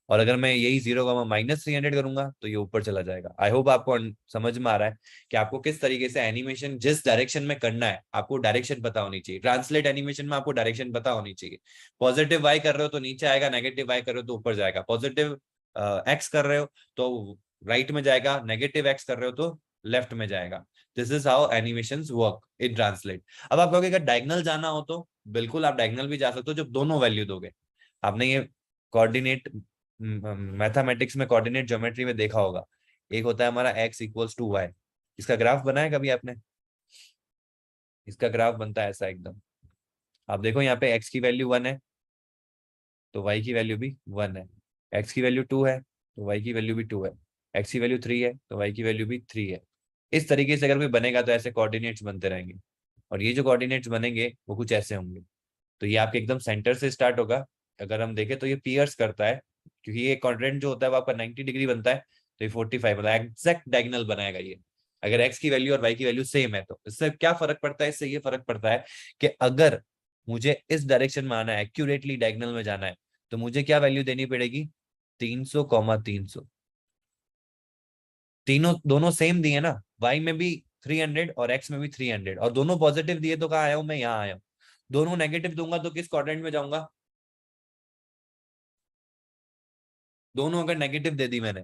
और अगर मैं यही 0,-300 करूंगा तो ये ऊपर चला जाएगा। आई होप आपको समझ में आ रहा है कि आपको किस तरीके से एनिमेशन जिस डायरेक्शन में करना है, आपको डायरेक्शन पता होनी चाहिए। ट्रांसलेट एनिमेशन में आपको डायरेक्शन पता होनी चाहिए। पॉजिटिव वाई कर रहे हो तो नीचे आएगा, नेगेटिव वाई कर रहे हो तो ऊपर जाएगा। पॉजिटिव एक्स कर रहे हो तो राइट में जाएगा, नेगेटिव एक्स कर रहे हो तो लेफ्ट में जाएगा। This is how animation work in translate. अब आप कहोगे अगर डायगनल जाना हो तो बिल्कुल आप डायगनल भी जा सकते हो, जब दोनों वैल्यू दोगे। आपने ये कोऑर्डिनेट मैथमेटिक्स में, कोऑर्डिनेट ज्योमेट्री में देखा होगा, एक होता है हमारा x=y। इसका ग्राफ बना है कभी आपने? इसका ग्राफ बनता है ऐसा एकदम। आप देखो यहाँ पे x की वैल्यू 1 है तो y की वैल्यू भी 1 है, x की वैल्यू 2 है तो y की वैल्यू भी 2 है, x की वैल्यू 3 है तो y की वैल्यू भी 3 है। इस तरीके से अगर कोई बनेगा तो ऐसे कोऑर्डिनेट्स बनते रहेंगे। और ये जो कोऑर्डिनेट्स बनेंगे वो कुछ ऐसे होंगे। तो ये आपके एकदम सेंटर से स्टार्ट होगा। अगर हम देखें तो ये पियर्स करता है, क्योंकि ये क्वाड्रेंट जो होता है वो आपका 90 डिग्री बनता है, तो ये 45 मतलब एग्जैक्ट डायगोनल बनाएगा ये। अगर x की वैल्यू और y की वैल्यू सेम है तो इससे क्या फर्क पड़ता है? इससे ये फर्क पड़ता है कि अगर मुझे इस डायरेक्शन में आना है, एक्यूरेटली डायगोनल में जाना है, तो मुझे क्या वैल्यू देनी पड़ेगी? 300,300। तीनों दोनों सेम दिए ना, y में भी 300 और x में भी 300, और दोनों पॉजिटिव दिए तो कहाँ आया हूं मैं? यहाँ आया हूँ। दोनों नेगेटिव दूंगा तो किस क्वाड्रेंट में जाऊंगा? दोनों अगर नेगेटिव दे दी मैंने,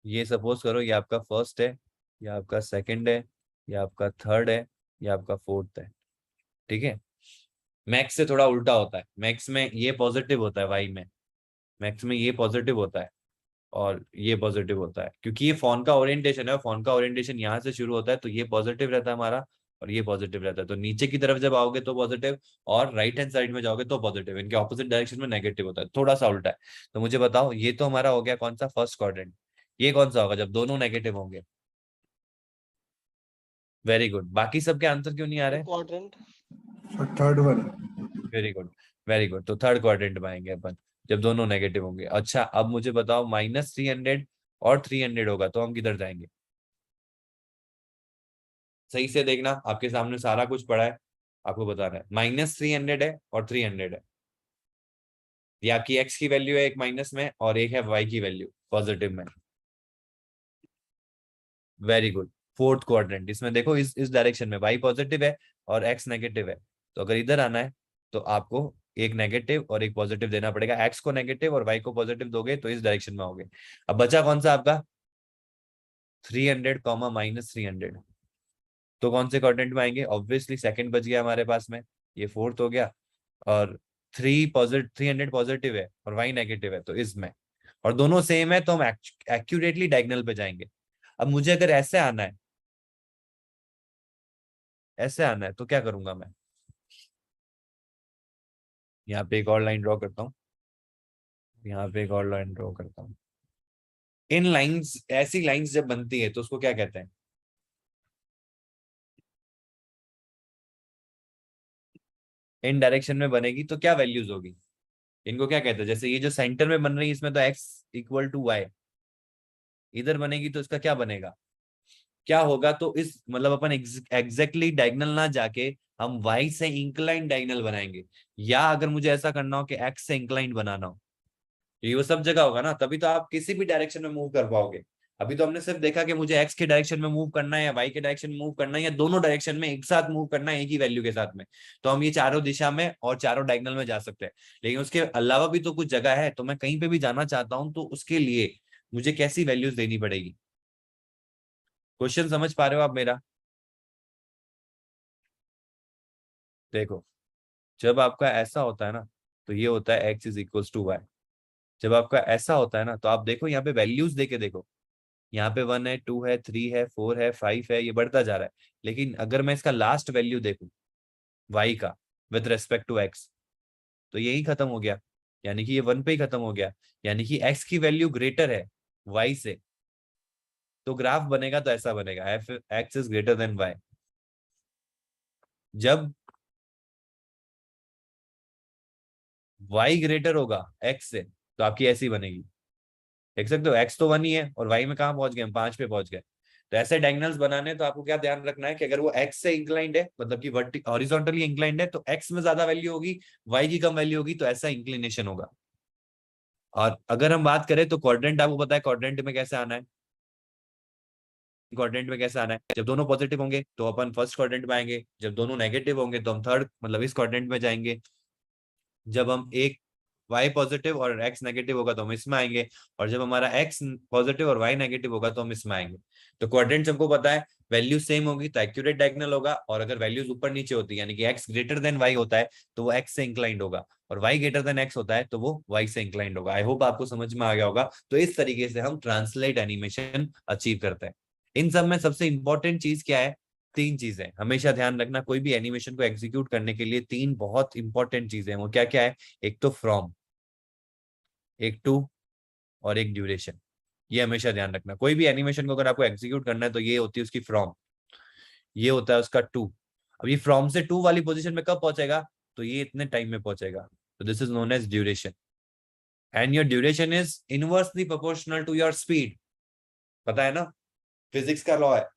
ये सपोज करो ये आपका फर्स्ट है, ये आपका सेकंड है, ये आपका थर्ड है, ये आपका फोर्थ है। ठीक है। मैक्स से थोड़ा उल्टा होता है। मैक्स में ये पॉजिटिव होता है वाई में, मैक्स में ये पॉजिटिव होता है और ये पॉजिटिव होता है, क्योंकि ये फोन का ओरिएंटेशन है। फोन का ओरिएंटेशन यहाँ से शुरू होता है तो ये पॉजिटिव रहता है हमारा और ये पॉजिटिव रहता है। तो नीचे की तरफ जब आओगे तो पॉजिटिव, और राइट हैंड साइड में जाओगे तो पॉजिटिव। इनके ऑपोजिट डायरेक्शन में नेगेटिव होता है, थोड़ा सा उल्टा है। तो मुझे बताओ, ये तो हमारा हो गया कौन सा? First quadrant. ये कौन सा होगा जब दोनों नेगेटिव होंगे? Very good. बाकी सबके आंसर क्यों नहीं आ रहे? क्वाड्रेंट। और third one. Very good, very good. तो थर्ड क्वाड्रेंट में आएंगे अपन जब दोनों नेगेटिव होंगे। अच्छा, अब मुझे बताओ -300 और 300 होगा तो हम किधर जाएंगे? सही से देखना, आपके सामने सारा कुछ पड़ा है, आपको बताना है। -300 है और 300 है। ये आपकी x की वैल्यू है, एक माइनस में, और एक है y की वैल्यू पॉजिटिव में। Very good. फोर्थ क्वाड्रेंट, इसमें देखो इस डायरेक्शन में y पॉजिटिव है और x नेगेटिव है। तो अगर इधर आना है तो आपको एक नेगेटिव और एक पॉजिटिव देना पड़ेगा। x को नेगेटिव और y को पॉजिटिव दोगे तो इस डायरेक्शन में आओगे। अब बचा कौन सा आपका? 300, -300। तो कौन से क्वाड्रेंट में आएंगे? ऑब्वियसली सेकंड बच गया हमारे पास में, ये फोर्थ हो गया। और 300 पॉजिटिव है और y नेगेटिव है तो इसमें, और दोनों सेम है तो हम एक्यूरेटली डायगोनल पे जाएंगे। अब मुझे अगर ऐसे आना है, ऐसे आना है तो क्या करूंगा मैं? यहाँ पे एक और लाइन ड्रॉ करता हूँ, यहाँ पे एक और लाइन ड्रॉ करता हूँ। इन लाइंस, ऐसी लाइंस जब बनती है तो उसको क्या कहते हैं? इन डायरेक्शन में बनेगी तो क्या वैल्यूज होगी, इनको क्या कहते हैं, जैसे ये जो सेंटर में बन रही है इसमें तो x इक्वल टू वाई, इधर बनेगी तो इसका क्या बनेगा, क्या होगा, तो इस मतलब अपन एग्जैक्टली डायगोनल ना जाके हम y से इंक्लाइन डायगोनल बनाएंगे, या अगर मुझे ऐसा करना हो कि x से इंक्लाइन बनाना हो, ये वो सब जगह होगा ना, तभी तो आप किसी भी डायरेक्शन में मूव कर पाओगे। अभी तो हमने सिर्फ देखा कि मुझे x के डायरेक्शन में मूव करना है या y के डायरेक्शन में मूव करना है या दोनों डायरेक्शन में एक साथ मूव करना है एक ही वैल्यू के साथ में, तो हम ये चारों दिशा में और चारों डायगोनल में जा सकते हैं। लेकिन उसके अलावा भी तो कुछ जगह है, तो मैं कहीं पे भी जाना चाहता हूं तो उसके लिए मुझे कैसी वैल्यूज देनी पड़ेगी। क्वेश्चन समझ पा रहे हो आप मेरा? देखो, जब आपका ऐसा होता है ना तो ये होता है x is equal to y. जब आपका ऐसा होता है ना तो आप देखो यहाँ पे वैल्यूज देके देखो, यहाँ पे 1 है, 2 है, 3 है, 4 है, 5 है, ये बढ़ता जा रहा है। लेकिन अगर मैं इसका लास्ट वैल्यू देखूं y का विद रेस्पेक्ट टू x, तो यही खत्म हो गया, यानी कि ये 1 पे ही खत्म हो गया, यानी कि x की वैल्यू ग्रेटर है y से, तो ग्राफ बनेगा तो ऐसा बनेगा F x is greater than y। जब y ग्रेटर होगा x से तो आपकी ऐसी बनेगी, देख सकते हो x तो 1 ही है और y में कहाँ पहुंच गए हम, 5 पे पहुंच गए। तो ऐसे डायगोनल्स बनाने तो आपको क्या ध्यान रखना है कि अगर वो x से इंक्लाइंड है, मतलब कि हॉरिजॉन्टली इंक्लाइंड है, तो x में ज्यादा वैल्यू होगी, y की कम वैल्यू होगी, तो ऐसा इंक्लिनेशन होगा। और अगर हम बात करें तो क्वाड्रेंट, आपको पता है क्वाड्रेंट में कैसे आना है, क्वाड्रेंट में कैसे आना है, जब दोनों पॉजिटिव होंगे तो अपन फर्स्ट क्वाड्रेंट में आएंगे, जब दोनों नेगेटिव होंगे तो हम थर्ड मतलब इस क्वाड्रेंट में जाएंगे, जब हम एक y पॉजिटिव और x नेगेटिव होगा तो हम इसमें आएंगे, और जब हमारा x पॉजिटिव और y नेगेटिव होगा तो हम इसमें आएंगे। तो क्वाड्रेंट सबको पता है, वैल्यू सेम होगी तो एक्यूरेट डायगोनल होगा, और अगर वैल्यूज ऊपर नीचे होती है यानी कि x ग्रेटर देन y होता है तो वो x से इंक्लाइंड होगा, और y ग्रेटर देन x होता है तो वो y से इंक्लाइंड होगा। आई होप आपको समझ में आ गया होगा। तो इस तरीके से हम ट्रांसलेट एनिमेशन अचीव करते हैं। इन सब में सबसे इंपॉर्टेंट चीज क्या है, 3 चीजें हमेशा ध्यान रखना, कोई भी एनिमेशन को एग्जीक्यूट करने के लिए 3 बहुत इंपॉर्टेंट चीजें हैं। वो क्या क्या है, एक तो फ्रॉम, एक टू, और एक ड्यूरेशन। ये हमेशा ध्यान रखना, कोई भी एनिमेशन को अगर आपको एग्जीक्यूट करना है तो ये होती है उसकी फ्रॉम, ये होता है उसका टू। अब ये फ्रॉम से टू वाली पोजीशन में कब पहुंचेगा, तो ये इतने टाइम में पहुंचेगा, तो this is known as duration, and your duration is inversely proportional to your speed. पता है ना, फिजिक्स का लॉ है,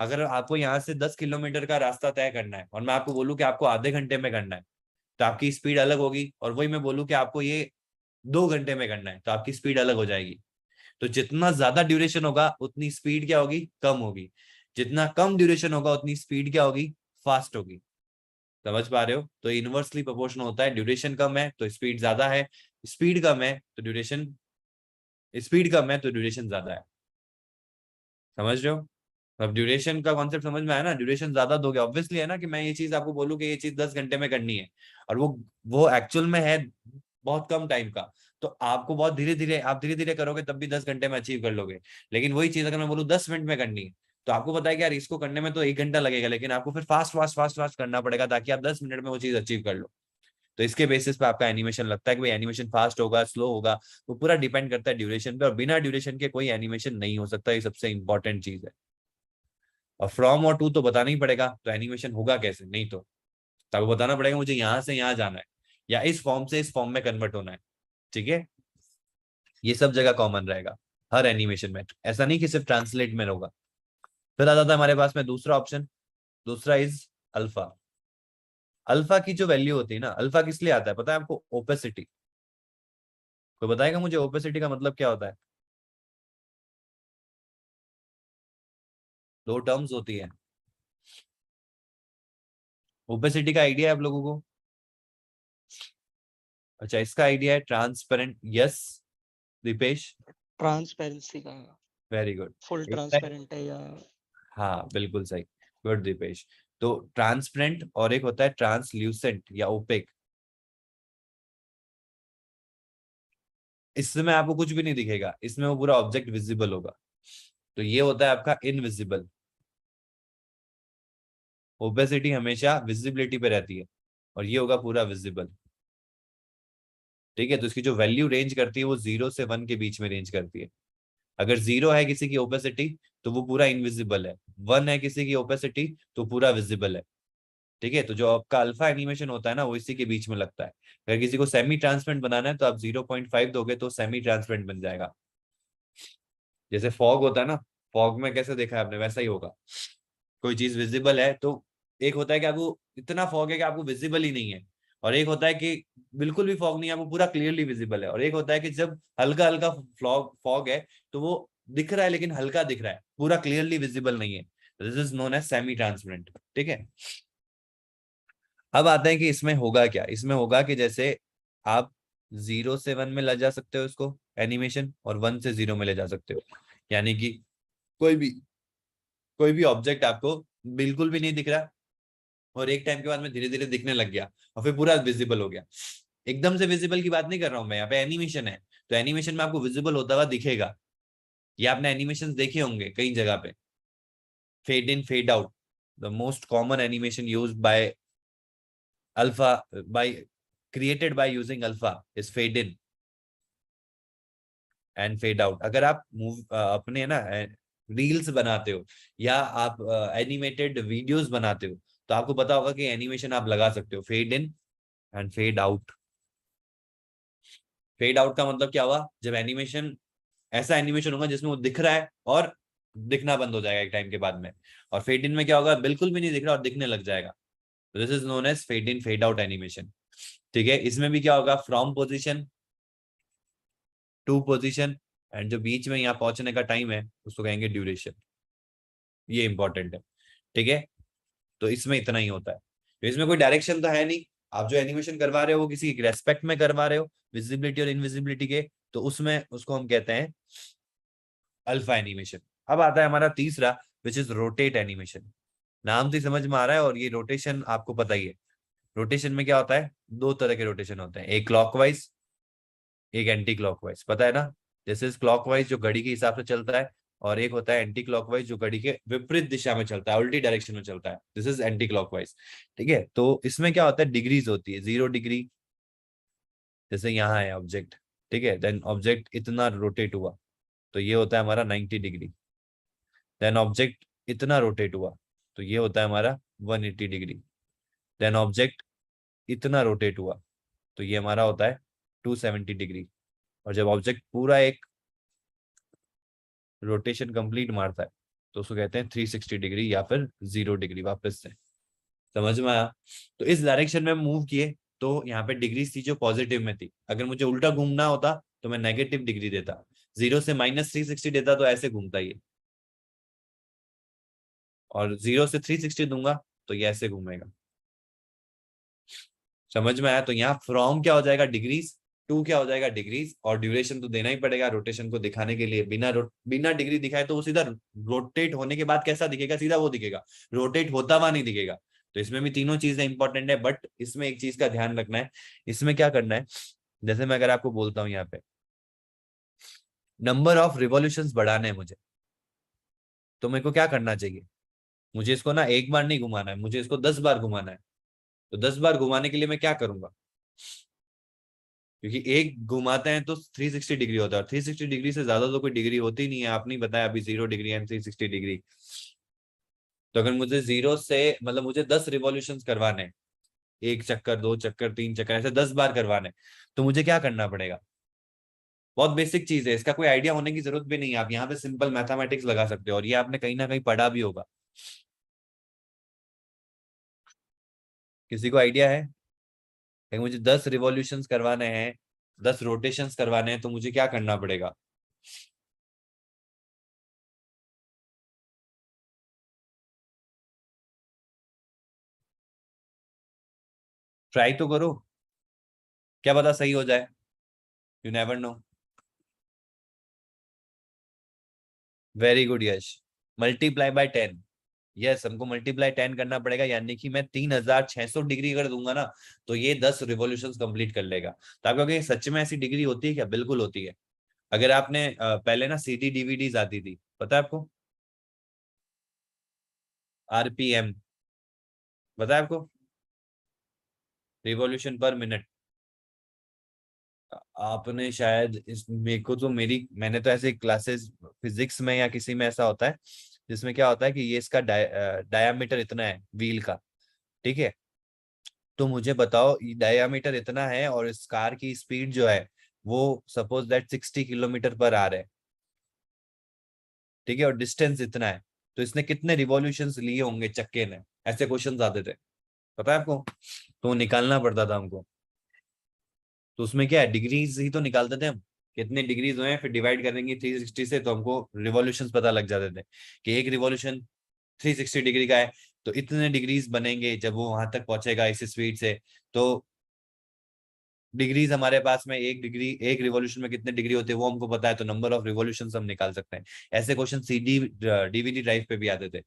अगर आपको यहाँ से 10 किलोमीटर का रास्ता तय करना है और मैं आपको बोलूं कि आपको आधे घंटे में करना है, तो आपकी स्पीड अलग होगी, और वही मैं बोलूं कि आपको ये 2 घंटे में करना है तो आपकी स्पीड अलग हो जाएगी। तो जितना ज्यादा ड्यूरेशन होगा उतनी स्पीड क्या होगी, कम होगी, जितना कम ड्यूरेशन होगा उतनी स्पीड क्या होगी, फास्ट होगी। समझ पा रहे हो? तो इनवर्सली प्रोपोर्शनल होता है, ड्यूरेशन कम है तो स्पीड ज्यादा है, स्पीड कम है तो ड्यूरेशन, स्पीड कम है तो ड्यूरेशन ज्यादा है। समझ रहे हो? अब ड्यूरेशन का कॉन्सेप्ट समझ में आया ना, ड्यूरेशन ज्यादा दोगे ऑब्वियसली है ना, कि मैं ये चीज आपको बोलूं कि ये चीज 10 घंटे में करनी है और वो एक्चुअल में है बहुत कम टाइम का, तो आपको बहुत धीरे धीरे, आप धीरे धीरे करोगे तब भी 10 घंटे में अचीव कर लोगे। लेकिन वही चीज अगर मैं बोलूँ 10 मिनट में करनी है, तो आपको पता है कि यार इसको करने में तो 1 घंटा लगेगा, लेकिन आपको फिर फास्ट फास्ट फास्ट फास्ट करना पड़ेगा ताकि आप 10 मिनट में वो चीज अचीव कर लो। तो इसके बेसिस पे आपका एनिमेशन लगता है कि भाई एनिमेशन फास्ट होगा स्लो होगा, वो पूरा डिपेंड करता है ड्यूरेशन पे, और बिना ड्यूरेशन के कोई एनिमेशन नहीं हो सकता, ये सबसे इंपॉर्टेंट चीज है। और फ्रॉम और टू तो बताना ही पड़ेगा, तो एनिमेशन होगा कैसे, नहीं तो आपको बताना पड़ेगा मुझे यहाँ से यहाँ जाना है या इस फॉर्म से इस फॉर्म में कन्वर्ट होना है। ठीक है, ये सब जगह कॉमन रहेगा हर एनिमेशन में, ऐसा नहीं कि सिर्फ ट्रांसलेट में होगा। फिर आ जाता है हमारे पास में दूसरा ऑप्शन, दूसरा इज अल्फा। अल्फा की जो वैल्यू होती है ना, अल्फा किस लिए आता है पता है आपको, ओपेसिटी। कोई बताएगा मुझे ओपेसिटी का मतलब क्या होता है? 2 टर्म्स होती है, ओपेसिटी का आइडिया है आप लोगों को? अच्छा, इसका आइडिया है ट्रांसपेरेंट, यस दीपेश, ट्रांसपेरेंसी का, वेरी गुड। फुल ट्रांसपेरेंट है या हाँ बिल्कुल सही, गुड दीपेश। तो ट्रांसपेरेंट और एक होता है ट्रांसल्यूसेंट या ओपेक, इसमें आपको कुछ भी नहीं दिखेगा, इसमें वो पूरा ऑब्जेक्ट विजिबल होगा, तो ये होता है आपका इनविजिबल। ओपेसिटी हमेशा विजिबिलिटी पे रहती है और ये होगा पूरा विजिबल। ठीक है, तो इसकी जो वैल्यू रेंज करती है वो 0 से 1 के बीच में रेंज करती है। अगर 0 है किसी की ओपेसिटी तो वो पूरा इनविजिबल है, 1 है किसी की ओपेसिटी तो पूरा विजिबल है। ठीक है, तो जो आपका अल्फा एनिमेशन होता है ना वो इसी के बीच में लगता है। अगर किसी को सेमी ट्रांसपेरेंट बनाना है तो आप 0.5 दोगे तो सेमी ट्रांसपेरेंट बन जाएगा। जैसे फॉग होता है ना, फॉग में कैसे देखा है आपने, वैसा ही होगा। कोई चीज विजिबल है तो एक होता है कि आपको इतना फॉग है कि आपको विजिबल ही नहीं है, और एक होता है कि बिल्कुल भी फॉग नहीं है, आपको पूरा क्लियरली विजिबल है, और एक होता है कि जब हल्का हल्का फॉग है तो वो दिख रहा है लेकिन हल्का दिख रहा है, पूरा क्लियरली विजिबल नहीं है। This is known as semi transparent. ठीक है, अब आते हैं कि इसमें होगा क्या। इसमें होगा कि जैसे आप 0 से 1 में ले जा सकते हो इसको एनिमेशन, और 1 से 0 में ले जा सकते हो। यानी कि कोई भी ऑब्जेक्ट आपको बिल्कुल भी नहीं दिख रहा, और एक टाइम के बाद में धीरे धीरे दिखने लग गया, और फिर पूरा विजिबल हो गया। एकदम से विजिबल की बात नहीं कर रहा हूं मैं, यहाँ पे एनिमेशन है, तो एनिमेशन में आपको विजिबल होता हुआ दिखेगा। ये आपने एनिमेशन देखे होंगे कई जगह पे, fade in fade out, the most common animation use by alpha, by created by using alpha is fade in and fade out. अगर आप अपने ना रील्स बनाते हो या आप एनिमेटेड वीडियोस बनाते हो तो आपको पता होगा कि एनिमेशन आप लगा सकते हो fade in and fade out. Fade out का मतलब क्या हुआ, जब एनिमेशन, ऐसा एनिमेशन होगा जिसमें वो दिख रहा है और दिखना बंद हो जाएगा एक टाइम के बाद में। और फेड इन में क्या होगा, बिल्कुल भी नहीं दिख रहा और दिखने लग जाएगा। This is known as fade in fade out animation. ठीक है, इसमें भी क्या होगा, from position to position, and जो बीच में यहाँ पहुंचने का टाइम है उसको कहेंगे ड्यूरेशन। ये इंपॉर्टेंट है। ठीक है, तो इसमें इतना ही होता है। तो इसमें कोई डायरेक्शन तो है नहीं, आप जो एनिमेशन करवा रहे हो वो किसी रेस्पेक्ट में करवा रहे हो, विजिबिलिटी और इनविजिबिलिटी के, तो उसमें उसको हम कहते हैं अल्फा एनिमेशन। अब आता है हमारा तीसरा, विच इज रोटेट एनिमेशन। नाम से समझ में आ रहा है, और ये रोटेशन आपको पता ही है। रोटेशन में क्या होता है, दो तरह के रोटेशन होते हैं, एक क्लॉकवाइज, एक एंटी क्लॉकवाइज, पता है ना। जैसे क्लॉकवाइज जो घड़ी के हिसाब से चलता है, और एक होता है एंटी क्लॉकवाइज जो घड़ी के विपरीत दिशा में चलता है, उल्टी डायरेक्शन में चलता है। This is anti clockwise. ठीक है, तो इसमें क्या होता है, डिग्रीज होती है, 0 डिग्री, जैसे यहाँ है ऑब्जेक्ट, ठीक है, देन ऑब्जेक्ट इतना रोटेट हुआ तो ये होता है हमारा 90 डिग्री। देन ऑब्जेक्ट इतना रोटेट हुआ तो ये होता है हमारा 180 डिग्री। देन ऑब्जेक्ट इतना रोटेट हुआ तो ये हमारा होता है 270 डिग्री। और जब ऑब्जेक्ट पूरा एक रोटेशन कंप्लीट मारता है तो उसको कहते हैं 360 डिग्री या फिर 0 डिग्री। वापस से समझ में आया। तो इस डायरेक्शन में मूव किए तो यहाँ पे डिग्री थी जो पॉजिटिव में थी। अगर मुझे उल्टा घूमना होता तो मैं नेगेटिव डिग्री देता, 0 से -360 देता तो ऐसे घूमता ये, और 0 से 360 दूंगा तो ये ऐसे घूमेगा। समझ में आया। तो यहाँ फ्रॉम क्या हो जाएगा, डिग्रीज, टू क्या हो जाएगा, डिग्रीज, और ड्यूरेशन तो देना ही पड़ेगा रोटेशन को दिखाने के लिए। बिना डिग्री दिखाए तो वो सीधा रोटेट होने के बाद कैसा दिखेगा, सीधा वो दिखेगा, रोटेट होता हुआ नहीं दिखेगा। तो इसमें भी तीनों चीजें इंपॉर्टेंट है, बट इसमें एक चीज का ध्यान रखना है। इसमें क्या करना है, जैसे मैं अगर आपको बोलता हूँ यहाँ पे नंबर ऑफ रिवॉल्यूशंस बढ़ाने हैं मुझे, तो मेरे को क्या करना चाहिए, मुझे इसको ना एक बार नहीं घुमाना है, मुझे इसको 10 बार घुमाना है। तो 10 बार घुमाने के लिए मैं क्या करूंगा, क्योंकि एक घुमाते हैं तो 360 डिग्री होता है, और 360 डिग्री से ज्यादा तो कोई डिग्री होती नहीं है। आपने बताया अभी 0 डिग्री एंड 360 डिग्री। तो अगर मुझे 0 से, मतलब मुझे 10 रिवॉल्यूशंस करवाने हैं, एक चक्कर, दो चक्कर, तीन चक्कर, ऐसे 10 बार करवाने, तो मुझे क्या करना पड़ेगा। बहुत बेसिक चीज है, इसका कोई आइडिया होने की जरूरत भी नहीं है, आप यहाँ पे सिंपल मैथमेटिक्स लगा सकते हो, और ये आपने कहीं ना कहीं पढ़ा भी होगा। किसी को आइडिया है कि मुझे 10 रिवॉल्यूशंस करवाने हैं, 10 रोटेशंस करवाने हैं, तो मुझे क्या करना पड़ेगा। ट्राई तो करो, क्या पता सही हो जाए, you never know. Very good Yash, multiply by 10। Yes, हमको मल्टीप्लाई 10 करना पड़ेगा, यानी कि मैं 3600 डिग्री कर दूंगा ना तो ये 10 रिवॉल्यूशंस कंप्लीट कर लेगा। तो आप कहोगे सच में ऐसी डिग्री होती है क्या, बिल्कुल होती है। अगर आपने पहले ना सीडी डीवीडीज आती थी, पता है आपको, आरपीएम, पता है आपको, रिवॉल्यूशन पर मिनट। आपने शायद इस, मेरे को तो मैंने तो ऐसे क्लासेस फिजिक्स में या किसी में ऐसा होता है जिसमें क्या होता है कि ये इसका डायामीटर इतना है व्हील का, ठीक है, तो मुझे बताओ डायमीटर इतना है और इस कार की स्पीड जो है वो suppose that 60 kilometre per hour है, ठीक है, और डिस्टेंस इतना है, तो इसने कितने रिवॉल्यूशंस लिए होंगे चक्के ने, ऐसे क्वेश्चंस आते थे, पता है आपको, तो निकालना पड़ता था हमको। तो उसमें क्या है, डिग्रीज ही तो निकालते थे हम, कितने डिग्रीज हुए हैं, फिर डिवाइड करेंगे 360 से, तो हमको रिवॉल्यूशंस पता लग जाते थे कि एक रिवॉल्यूशन 360 डिग्री का है, तो इतने डिग्रीज बनेंगे जब वो वहां तक पहुंचेगा इस स्पीड से। तो डिग्रीज हमारे पास में, एक डिग्री, एक रिवॉल्यूशन में कितने डिग्री होते हैं वो हमको पता है, तो नंबर ऑफ रिवॉल्यूशंस हम निकाल सकते हैं। ऐसे क्वेश्चन सीडी डीवीडी ड्राइव पे भी आते थे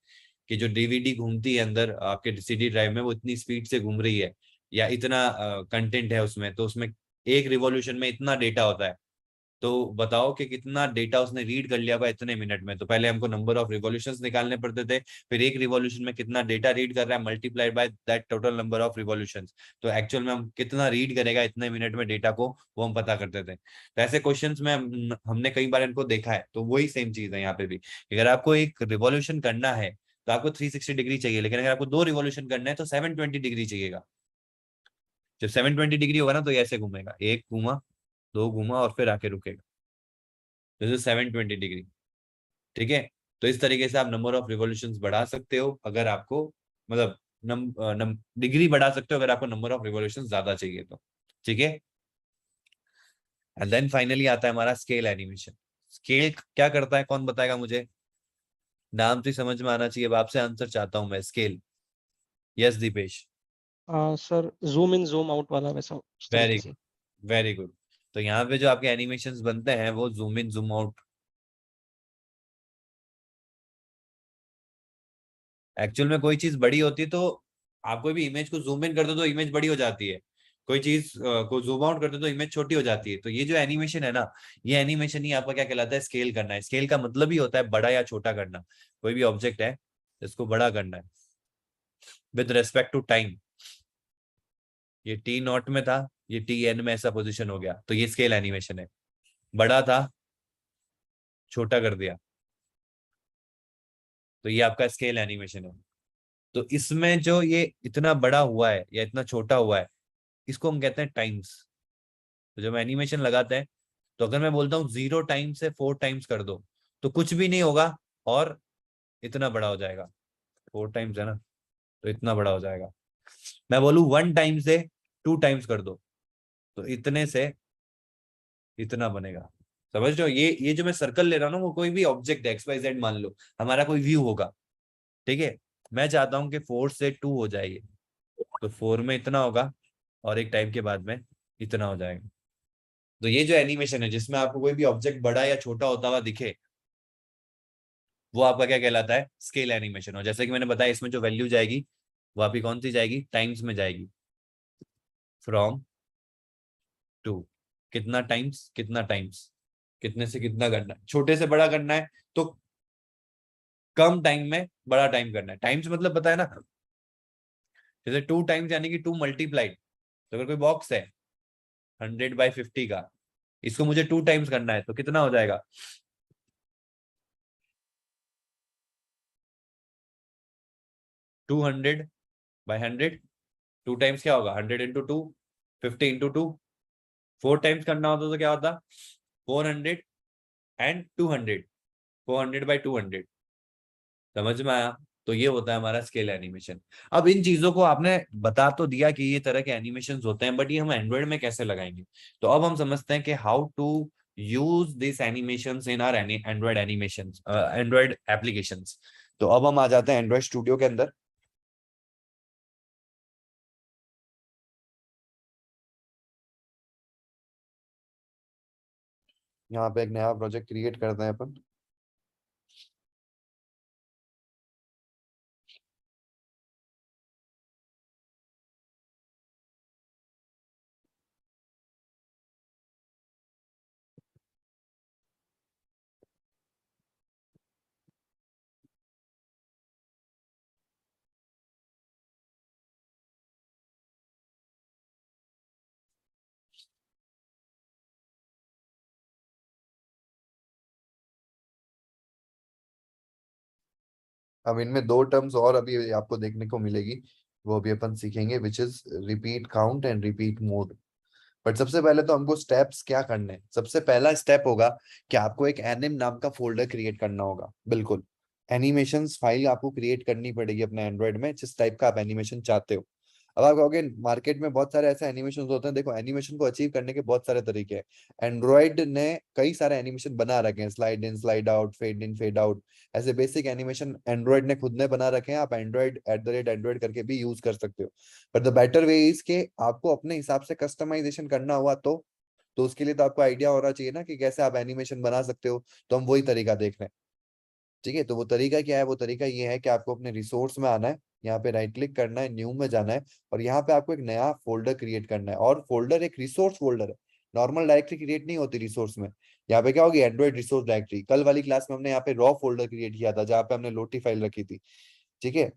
कि जो डीवीडी घूमती है अंदर आपके सीडी ड्राइव में, वो इतनी स्पीड से घूम रही है या इतना कंटेंट है उसमें, तो उसमें एक रिवॉल्यूशन में इतना डेटा होता है, तो बताओ कि कितना डेटा उसने रीड कर लिया होगा इतने मिनट में। तो पहले हमको नंबर ऑफ रिवॉल्यूशंस निकालने पड़ते थे, फिर एक रिवॉल्यूशन में कितना डेटा रीड कर रहा है multiplied by that total number of revolutions, तो एक्चुअल में हम कितना रीड करेगा इतने मिनट में डेटा को, वो हम पता करते थे। तो ऐसे क्वेश्चंस में हमने कई बार इनको देखा है, तो वही सेम चीज है यहाँ पे भी। अगर आपको एक रिवॉल्यूशन करना है तो आपको 360 डिग्री चाहिए, लेकिन अगर आपको 2 रिवॉल्यूशन करना है तो 720 डिग्री चाहिएगा। जब 720 डिग्री होगा ना तो ये ऐसे घूमेगा, एक घूमा, दो घूमा और फिर आके रुकेगा, दिस इज 720 डिग्री। ठीक है, तो इस तरीके से आप नंबर ऑफ रिवॉल्यूशंस बढ़ा सकते हो अगर आपको, मतलब डिग्री बढ़ा सकते हो अगर आपको नंबर ऑफ रिवॉल्यूशंस ज्यादा चाहिए तो। ठीक है, एंड देन फाइनली आता है हमारा स्केल एनिमेशन। स्केल क्या करता है, कौन बताएगा मुझे, नाम से ही समझ में आना चाहिए, अब आपसे आंसर चाहता हूं मैं। Scale, yes Deepesh. Sir zoom in zoom out वाला वैसा उस वेरी तरीके गुड, से। Very good. तो यहाँ पे जो आपके एनिमेशंस बनते हैं वो zoom in zoom out, actual में कोई चीज बड़ी होती है तो आप कोई भी इमेज को जूम इन करते हो तो इमेज बड़ी हो जाती है, कोई चीज को जूम आउट करते हो तो इमेज छोटी हो जाती है। तो ये जो एनिमेशन है ना, ये एनिमेशन ही आपका क्या कहलाता है, स्केल करना है। स्केल का मतलब ही होता है बड़ा या छोटा करना, कोई भी ऑब्जेक्ट है इसको बड़ा करना है विद रेस्पेक्ट टू टाइम। ये टी नॉट में था, ये टी एन में ऐसा पोजिशन हो गया, तो ये स्केल एनिमेशन है। बड़ा था, छोटा कर दिया, तो ये आपका स्केल एनिमेशन है। तो इसमें जो ये इतना बड़ा हुआ है या इतना छोटा हुआ है, इसको हम कहते हैं टाइम्स। तो जब एनिमेशन लगाते हैं, तो अगर मैं बोलता हूँ 0 टाइम से 4 टाइम्स कर दो, तो कुछ भी नहीं होगा और इतना बड़ा हो जाएगा। 4 टाइम्स है ना, तो इतना बड़ा हो जाएगा। मैं बोलूँ 1 टाइम से 2 टाइम्स कर दो, तो इतने से इतना बनेगा। समझ रहे हो, ये जो मैं सर्कल ले रहा हूँ ना, वो कोई भी ऑब्जेक्ट है, XYZ मान लो, हमारा कोई व्यू होगा, ठीक है, मैं चाहता हूँ कि 4 से 2 हो जाए ये, तो 4 में इतना होगा और एक टाइम के बाद में इतना हो जाएगा। तो ये जो एनिमेशन है जिसमें आपको कोई भी ऑब्जेक्ट बड़ा या छोटा होता हुआ दिखे, वो आपका क्या कहलाता है, स्केल एनिमेशन। और जैसे कि मैंने बताया, इसमें जो वैल्यू जाएगी वो आपकी कौन सी जाएगी, टाइम्स में जाएगी, फ्रॉम टू, कितना टाइम्स कितना टाइम्स, कितने से कितना करना है, छोटे से बड़ा करना है तो कम टाइम में बड़ा टाइम करना है। टाइम्स मतलब पता है ना, जैसे 2 टाइम्स यानी कि 2 मल्टीप्लाइड। तो अगर कोई बॉक्स है 100/50 का, इसको मुझे 2 टाइम्स करना है तो कितना हो जाएगा, 200/100, 2 टाइम्स क्या होगा, 100 इंटू 2, 50 इंटू 2। 4 टाइम्स करना होता तो क्या होता, 400 एंड 200, 400/200। समझ में आया, तो ये होता है हमारा स्केल एनिमेशन। अब इन चीजों को आपने बता तो दिया कि ये तरह के एनिमेशंस होते हैं, बट ये हम एंड्रॉइड में कैसे लगाएंगे। तो अब हम समझते हैं कि how to use this animations in our Android animations, Android applications. तो अब हम आ जाते हैं एंड्रॉइड स्टूडियो के अंदर। यहाँ पे एक नया प्रोजेक्ट क्रिएट करते हैं अपन। अब इनमें 2 टर्म्स और अभी आपको देखने को मिलेगी। वो भी अपन सीखेंगे, which is repeat count and repeat mode. But सबसे पहले तो हमको स्टेप्स क्या करने हैं। सबसे पहला स्टेप होगा कि आपको एक एनिम नाम का फोल्डर क्रिएट करना होगा। बिल्कुल, एनिमेशंस फाइल आपको क्रिएट करनी पड़ेगी अपने एंड्रॉइड में, जिस टाइप का आप एनिमेशन चाहते हो। अब आप कहोगे मार्केट में बहुत सारे ऐसे एनिमेशन होते हैं। देखो, एनिमेशन को अचीव करने के बहुत सारे तरीके हैं। एंड्रॉइड ने कई सारे एनिमेशन बना रखे हैं, slide in slide out, fade in fade out, ऐसे बेसिक एनिमेशन एंड्रॉइड ने खुद ने बना रखे हैं। आप एंड्रॉइड करके भी यूज कर सकते हो। But the better way is के आपको अपने हिसाब से कस्टमाइजेशन करना हुआ तो उसके लिए तो आपको आइडिया होना चाहिए ना कि कैसे आप एनिमेशन बना सकते हो। तो हम वही तरीका देख रहे हैं। ठीक है, तो वो तरीका क्या है? वो तरीका ये है कि आपको अपने रिसोर्स में आना है, यहाँ पे राइट क्लिक करना है, न्यू में जाना है, और यहाँ पे आपको एक नया फोल्डर क्रिएट करना है। और फोल्डर एक रिसोर्स फोल्डर है, नॉर्मल डायरेक्टरी क्रिएट नहीं होती रिसोर्स में। यहाँ पे क्या होगी? Android resource directory. कल वाली क्लास में हमने यहाँ पे रॉ फोल्डर क्रिएट किया था, जहाँ पे हमने लोटी फाइल रखी थी। ठीक है,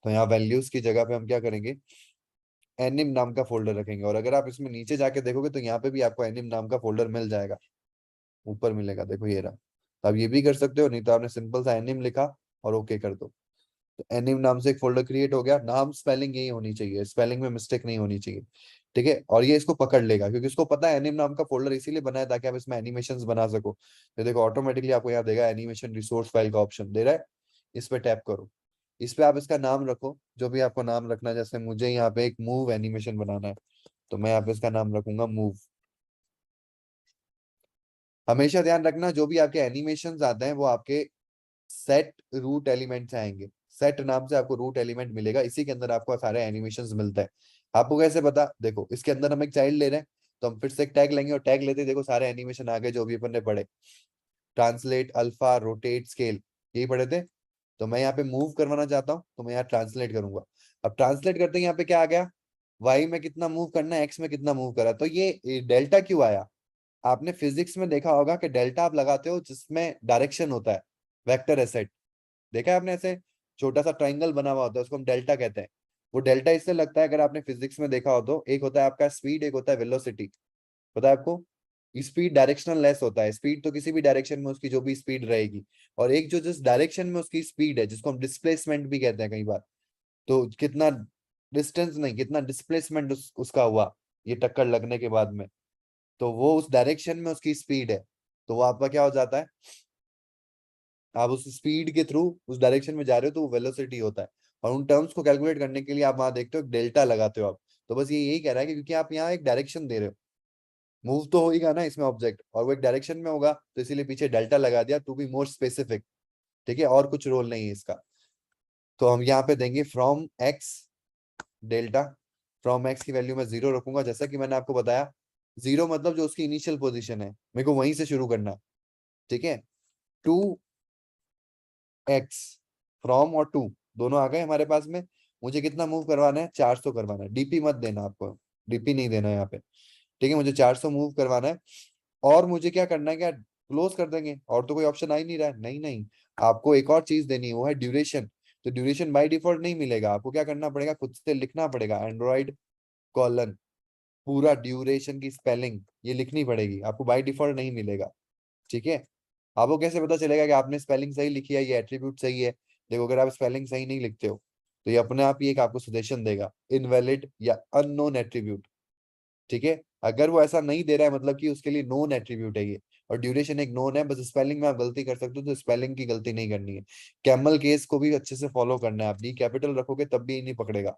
तो यहाँ वैल्यूज की जगह पे हम क्या करेंगे? एनिम नाम का फोल्डर रखेंगे। और अगर आप इसमें नीचे जाके देखोगे तो यहाँ पे भी आपको एनिम नाम का फोल्डर मिल जाएगा, ऊपर मिलेगा, देखो ये रहा। तो आप ये भी कर सकते हो, नहीं तो आपने सिंपल सा एनिम लिखा और ओके कर दो। तो एनिम नाम से एक फोल्डर क्रिएट हो गया। नाम स्पेलिंग यही होनी चाहिए, स्पेलिंग में मिस्टेक नहीं होनी चाहिए। ठीक है, और ये इसको पकड़ लेगा क्योंकि इसको पता है एनिम नाम का फोल्डर इसीलिए बनाया ताकि आप इसमें एनिमेशंस बना सको। तो देखो ऑटोमेटिकली आपको यहाँ देगा एनिमेशन रिसोर्स फाइल का ऑप्शन दे रहा है, इस पे टैप करो। इस पे आप इसका नाम रखो, जो भी आपको नाम रखना है। जैसे मुझे यहाँ पे एक मूव एनिमेशन बनाना है, तो मैं यहाँ पे इसका नाम रखूंगा मूव। हमेशा ध्यान रखना, जो भी आपके एनिमेशंस आते हैं वो आपके सेट रूट एलिमेंट से आएंगे। सेट नाम से आपको रूट एलिमेंट मिलेगा, इसी के अंदर आपको सारे एनिमेशंस मिलते हैं। आपको कैसे पता? देखो, इसके अंदर हम एक चाइल्ड ले रहे हैं, तो हम फिर से एक टैग लेंगे, और टैग लेते ही देखो सारे एनिमेशन आ गए जो भी अपन ने पढ़े। ट्रांसलेट, अल्फा, रोटेट, स्केल, यही पढ़े थे। तो मैं यहाँ पे मूव करवाना चाहता हूँ, तो मैं यहाँ ट्रांसलेट करूंगा। अब ट्रांसलेट करते ही यहाँ पे क्या आ गया? वाई में कितना मूव करना है, एक्स में कितना मूव करा। तो ये डेल्टा क्यों आया? आपने फिजिक्स में देखा होगा कि डेल्टा आप लगाते हो जिसमें डायरेक्शन होता है, वेक्टर एसेट। देखा है आपने? ऐसे छोटा सा ट्राइंगल बना हुआ होता है, उसको हम डेल्टा कहते हैं। वो डेल्टा इससे लगता है, अगर आपने फिजिक्स में देखा हो तो, एक होता है आपका स्पीड, एक होता है वेलोसिटी। पता है आपको? स्पीड डायरेक्शनल लेस होता है, स्पीड तो किसी भी डायरेक्शन में उसकी जो भी स्पीड रहेगी। और एक जो जिस डायरेक्शन में उसकी स्पीड है, जिसको हम डिस्प्लेसमेंट भी कहते हैं कई बार, तो कितना डिस्टेंस नहीं, कितना डिस्प्लेसमेंट उसका हुआ ये टक्कर लगने के बाद में, तो वो उस डायरेक्शन में उसकी स्पीड है। तो वो आपका क्या हो जाता है? आप उस स्पीड के थ्रू उस डायरेक्शन में जा रहे हो तो वो वेलोसिटी होता है। और उन टर्म्स को कैलकुलेट करने के लिए आप वहां देखते हो डेल्टा लगाते हो आप। तो बस ये यही कह रहा है कि क्योंकि आप यहाँ एक डायरेक्शन दे रहे हो, मूव तो होगा ना इसमें ऑब्जेक्ट, और वो एक डायरेक्शन में होगा, तो इसीलिए पीछे डेल्टा लगा दिया टू बी मोर स्पेसिफिक। ठीक है, और कुछ रोल नहीं है इसका। तो हम यहाँ पे देंगे from x delta. From x की वैल्यू में 0 रखूंगा, जैसा कि मैंने आपको बताया। 0 मतलब जो उसकी इनिशियल पोजीशन है, मेरे को वहीं से शुरू करना है। ठीक है, टू एक्स, फ्रॉम और टू दोनों आ गए हमारे पास में। मुझे कितना मूव करवाना है? 400 करवाना है। डीपी मत देना, आपको डीपी नहीं देना है यहाँ पे। ठीक है, मुझे 400 मूव करवाना है। और मुझे क्या करना है? क्या क्लोज कर देंगे? और तो कोई ऑप्शन आ ही नहीं रहा है। नहीं नहीं, आपको एक और चीज देनी है, वो है ड्यूरेशन। तो ड्यूरेशन बाय डिफॉल्ट नहीं मिलेगा, आपको क्या करना पड़ेगा? खुद से लिखना पड़ेगा, एंड्रॉइड कॉलन पूरा ड्यूरेशन की स्पेलिंग ये लिखनी पड़ेगी, आपको बाय डिफॉल्ट नहीं मिलेगा। ठीक है, आपको कैसे पता चलेगा कि आपने स्पेलिंग सही लिखी है, ये एट्रीब्यूट सही है? देखो, अगर आप स्पेलिंग सही नहीं लिखते हो तो ये अपने आप ही एक आपको सजेशन देगा, इनवैलिड या अननोन एट्रीब्यूट। ठीक है, अगर वो ऐसा नहीं दे रहा है मतलब कि उसके लिए नोन एट्रीब्यूट है ये। और ड्यूरेशन एक नोन है, बस स्पेलिंग में आप गलती कर सकते हो, तो स्पेलिंग की गलती नहीं करनी है। कैमल केस को भी अच्छे से फॉलो करना है। आप डी कैपिटल रखोगे तब भी नहीं पकड़ेगा,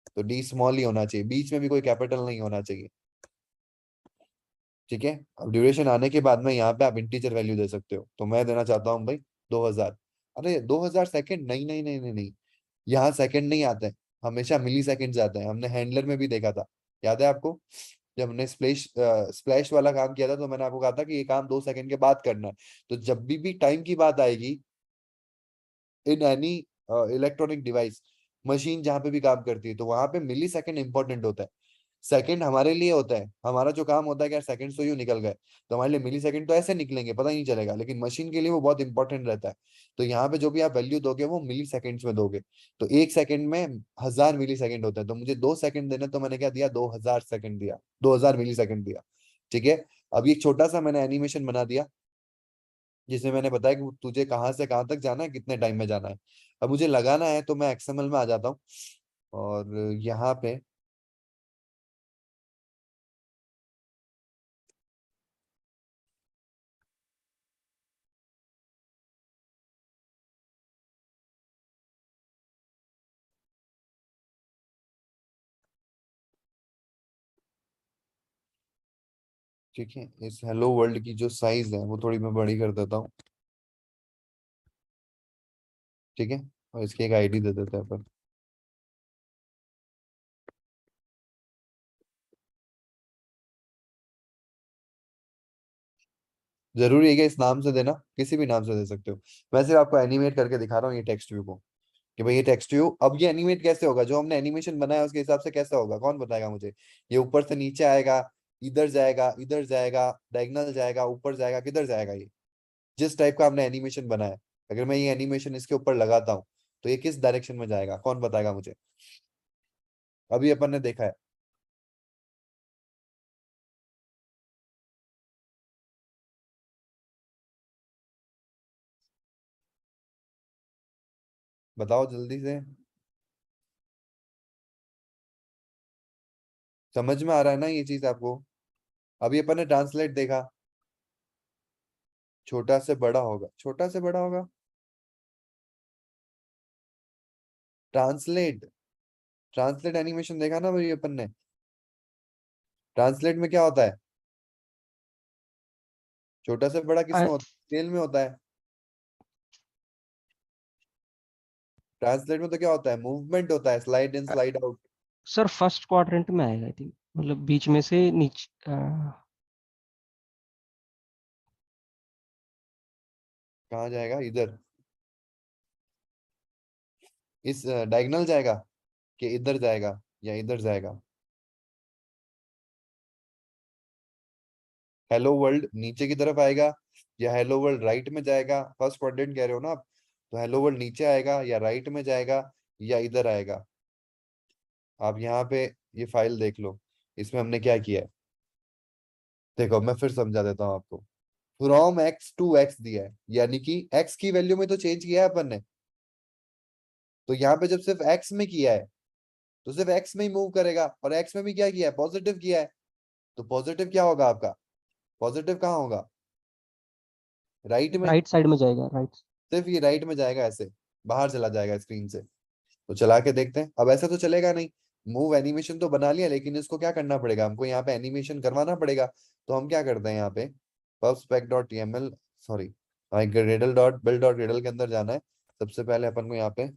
तो डी स्मॉल ही होना चाहिए, बीच में भी कोई कैपिटल नहीं होना चाहिए। ठीक है, अब ड्यूरेशन आने के बाद में यहाँ पे आप इंटीजर वैल्यू दे सकते हो। तो मैं देना चाहता हूँ भाई 2000। अरे 2000 सेकंड? नहीं नहीं नहीं नहीं नहीं, यहाँ सेकंड नहीं आते हैं, हमेशा मिली सेकंड आते हैं। हमने हैंडलर में भी देखा था, याद है आपको? जब हमने स्प्लैश वाला काम किया था, तो मैंने आपको कहा था कि ये काम 2 सेकंड के बाद करना है। तो जब भी टाइम की बात आएगी in any electronic device, machine जहां पे भी काम करती है, तो वहां पे मिली सेकंड इंपॉर्टेंट होता है। सेकंड हमारे लिए होता है, हमारा जो काम होता है कि यार सेकंड तो यूं निकल गए, तो हमारे लिए मिली सेकंड तो ऐसे निकलेंगे पता ही नहीं चलेगा, लेकिन मशीन के लिए वो बहुत इंपॉर्टेंट रहता है। तो यहाँ पे जो भी आप वैल्यू दोगे वो मिली सेकंड्स में दोगे। तो 1 सेकंड में 1000 मिली सेकंड होता है, तो मुझे 2 सेकंड देने, तो मैंने क्या दिया? 2000 सेकंड दिया, 2000 मिली सेकंड दिया। ठीक है, अब ये छोटा सा मैंने एनिमेशन बना दिया, जिसमें मैंने बताया कि तुझे कहाँ से कहाँ तक जाना है, कितने टाइम में जाना है। अब मुझे लगाना है, तो मैं एक्सएमएल में आ जाता हूँ। और यहाँ पे ठीक है, इस हेलो वर्ल्ड की जो साइज है वो थोड़ी मैं बड़ी कर देता हूँ। ठीक है, और इसकी एक आईडी दे देते हैं अपन। जरूरी है कि इस नाम से देना, किसी भी नाम से दे सकते हो। मैं सिर्फ आपको एनिमेट करके दिखा रहा हूँ ये टेक्स्ट व्यू को, कि भाई ये टेक्स्ट व्यू अब ये एनिमेट कैसे होगा, जो हमने एनिमेशन बनाया उसके हिसाब से कैसा होगा, कौन बताएगा मुझे। ये ऊपर से नीचे आएगा, इधर जाएगा, इधर जाएगा, डायगोनल जाएगा, ऊपर जाएगा, किधर जाएगा ये, जिस टाइप का हमने एनिमेशन बनाया, अगर मैं ये एनिमेशन इसके ऊपर लगाता हूँ तो ये किस डायरेक्शन में जाएगा, कौन बताएगा मुझे। अभी अपन ने देखा है। बताओ जल्दी से, समझ में आ रहा है ना ये चीज आपको। अभी अपन ने ट्रांसलेट देखा, छोटा से बड़ा होगा, छोटा से बड़ा होगा। ट्रांसलेट, ट्रांसलेट एनिमेशन देखा ना भाई अपन ने। ट्रांसलेट में क्या होता है, छोटा से बड़ा किस में होता है, स्केल में होता है। ट्रांसलेट में तो क्या होता है, मूवमेंट होता है, slide in slide out. Sir first quadrant में आएगा आई थिंक, मतलब बीच में से नीचे कहाँ जाएगा, इधर, इस डायगोनल जाएगा कि इधर जाएगा या इधर जाएगा। हेलो वर्ल्ड नीचे की तरफ आएगा या हेलो वर्ल्ड राइट में जाएगा, फर्स्ट क्वाड्रेंट कह रहे हो ना आप, तो हेलो वर्ल्ड नीचे आएगा या राइट में जाएगा या इधर आएगा। आप यहाँ पे ये फाइल देख लो, इसमें हमने क्या किया है, देखो मैं फिर समझा देता हूँ आपको। फ्रॉम एक्स टू एक्स दिया है, यानी कि एक्स की वैल्यू में तो चेंज किया है अपन ने, तो यहाँ पे जब सिर्फ एक्स में किया है तो सिर्फ एक्स में ही मूव करेगा, और एक्स में भी क्या किया है, पॉजिटिव किया है, तो पॉजिटिव क्या होगा आपका, पॉजिटिव कहाँ होगा, राइट में। राइट साइड में जाएगा, राइट। सिर्फ ये राइट में जाएगा, ऐसे बाहर चला जाएगा स्क्रीन से। तो चला के देखते हैं, अब ऐसा तो चलेगा नहीं। मूव एनिमेशन तो बना लिया, लेकिन इसको क्या करना पड़ेगा, हमको यहाँ पे एनिमेशन करवाना पड़ेगा। तो हम क्या करते हैं, यहाँ पे pubspec.yml, sorry, Gradle dot build dot Gradle के अंदर जाना है। सबसे पहले अपन को यहाँ पे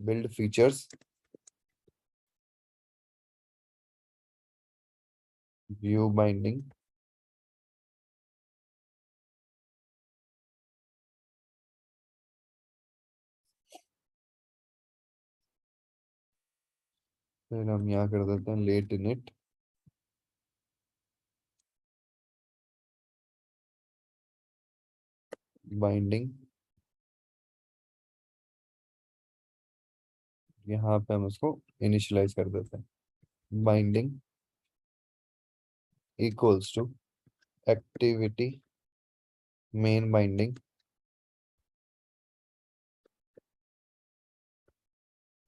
बिल्ड फीचर्स, व्यू बाइंडिंग, फिर हम यहाँ कर देते हैं लेट इनिट, बाइंडिंग, यहाँ पे हम उसको इनिशियलाइज कर देते हैं। Binding equals to activity main binding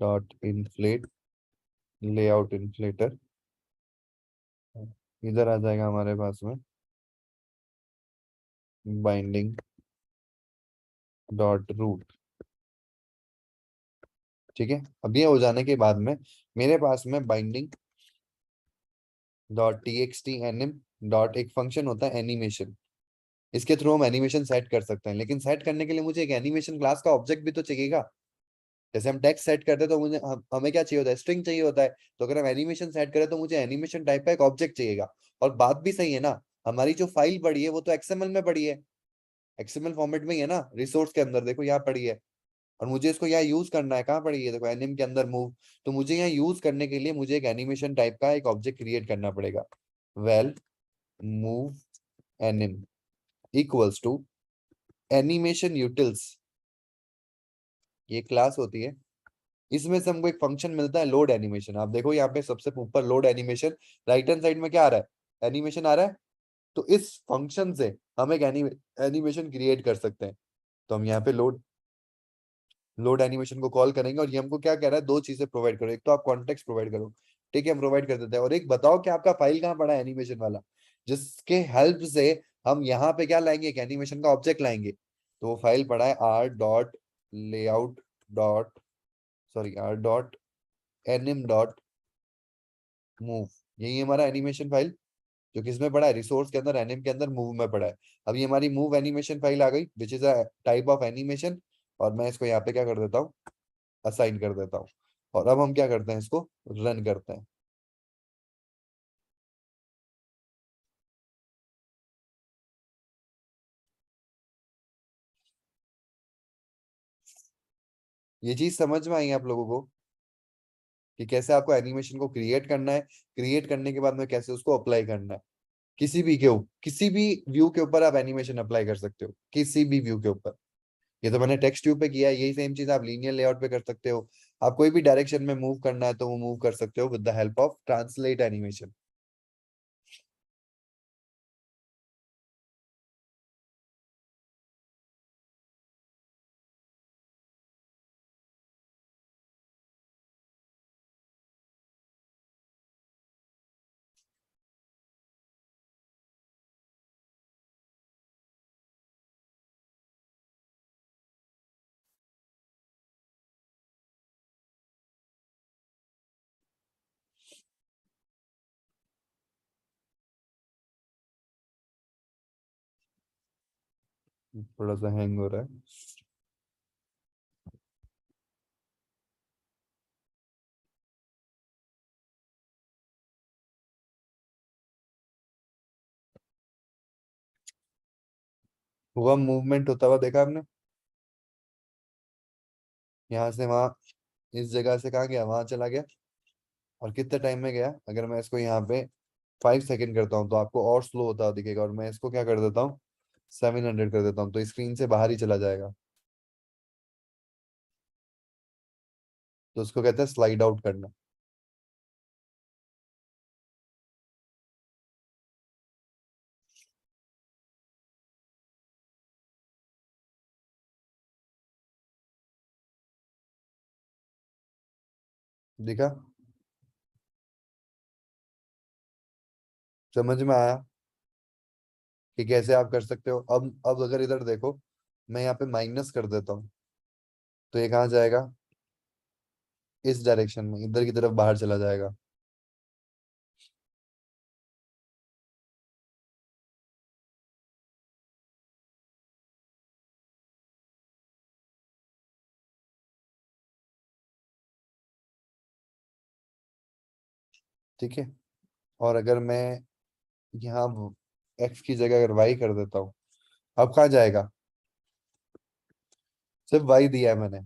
dot inflate layout inflater. इधर आ जाएगा हमारे पास में बाइंडिंग डॉट रूट। ठीक है, अब ये हो जाने के बाद में मेरे पास में binding dot T X T N M dot एक फंक्शन होता है एनिमेशन, इसके थ्रू हम एनिमेशन सेट कर सकते हैं। लेकिन सेट करने के लिए मुझे एक एनिमेशन क्लास का ऑब्जेक्ट भी तो चाहिएगा। जैसे हम टेक्स्ट सेट करते हैं तो मुझे हमें क्या चाहिए होता है, स्ट्रिंग चाहिए होता है। तो अगर हम एनिमेशन सेट करें तो मुझे एनिमेशन टाइप का एक ऑब्जेक्ट चाहिएगा। और बात भी सही है ना, हमारी जो फाइल पड़ी है वो तो एक्सएमएल में पड़ी है, एक्सएमएल फॉर्मेट में ही है ना, रिसोर्स के अंदर देखो यहाँ पड़ी है। और मुझे इसको यहाँ यूज करना है, कहाँ पड़ी है देखो, एनिम के अंदर मूव। तो मुझे यहाँ यूज करने के लिए मुझे एक एनिमेशन टाइप का एक ऑब्जेक्ट क्रिएट करना पड़ेगा। Val move anim equals to animation utils, ये क्लास होती है, इसमें से हमको एक फंक्शन मिलता है लोड एनिमेशन। आप देखो यहाँ पे सबसे ऊपर load animation, right hand side में क्या आ रहा है, एनिमेशन आ रहा है। तो इस फंक्शन से हम एक एनिमेशन क्रिएट कर सकते हैं। तो हम यहाँ पे लोड लोड एनिमेशन को कॉल करेंगे और ये हमको क्या कह रहा है, दो चीजें प्रोवाइड करो। एक तो आप कॉन्टेक्स्ट प्रोवाइड करो, ठीक है, हम प्रोवाइड कर देते हैं, और एक बताओ कि आपका फाइल कहाँ पड़ा है एनिमेशन वाला, जिसके हेल्प से हम यहाँ पे क्या लाएंगे, एक एनिमेशन का ऑब्जेक्ट लाएंगे। तो वो फाइल पड़ा है r.layout.anim.move, यही हमारा एनिमेशन फाइल जो किसमें पड़ा है, रिसोर्स के अंदर, एनिम के अंदर, मूव में पड़ा है। अब ये हमारी मूव एनिमेशन फाइल आ गई, which is a type of animation, और मैं इसको यहाँ पे क्या कर देता हूँ, असाइन कर देता हूँ। और अब हम क्या करते हैं, इसको रन करते हैं। ये चीज समझ में आई है आप लोगों को कि कैसे आपको एनिमेशन को क्रिएट करना है, क्रिएट करने के बाद में कैसे उसको अप्लाई करना है। किसी भी व्यू के ऊपर आप एनिमेशन अप्लाई कर सकते हो, किसी भी व्यू के ऊपर। ये तो मैंने टेक्स्ट व्यू पे किया है, यही सेम चीज आप लीनियर लेआउट पे कर सकते हो। आप कोई भी डायरेक्शन में मूव करना है तो वो मूव कर सकते हो with the help of translate animation. थोड़ा सा हैंग हो रहा है। हुआ मूवमेंट होता हुआ देखा आपने, यहाँ से वहां, इस जगह से कहाँ गया, वहां चला गया। और कितने टाइम में गया, अगर मैं इसको यहाँ पे 5 सेकेंड करता हूँ तो आपको और स्लो होता हुआ दिखेगा, और मैं इसको क्या कर देता हूँ, 700 कर देता हूँ, तो स्क्रीन से बाहर ही चला जाएगा। तो उसको कहते हैं स्लाइड आउट करना। दिखा, समझ में आया कि कैसे आप कर सकते हो। अब अगर इधर देखो, मैं यहाँ पे माइनस कर देता हूँ तो ये कहाँ जाएगा, इस डायरेक्शन में, इधर की तरफ बाहर चला जाएगा। ठीक है, और अगर मैं यहाँ एक्स की जगह अगर वाई कर देता हूँ, अब कहाँ जाएगा, सिर्फ वाई दिया है मैंने,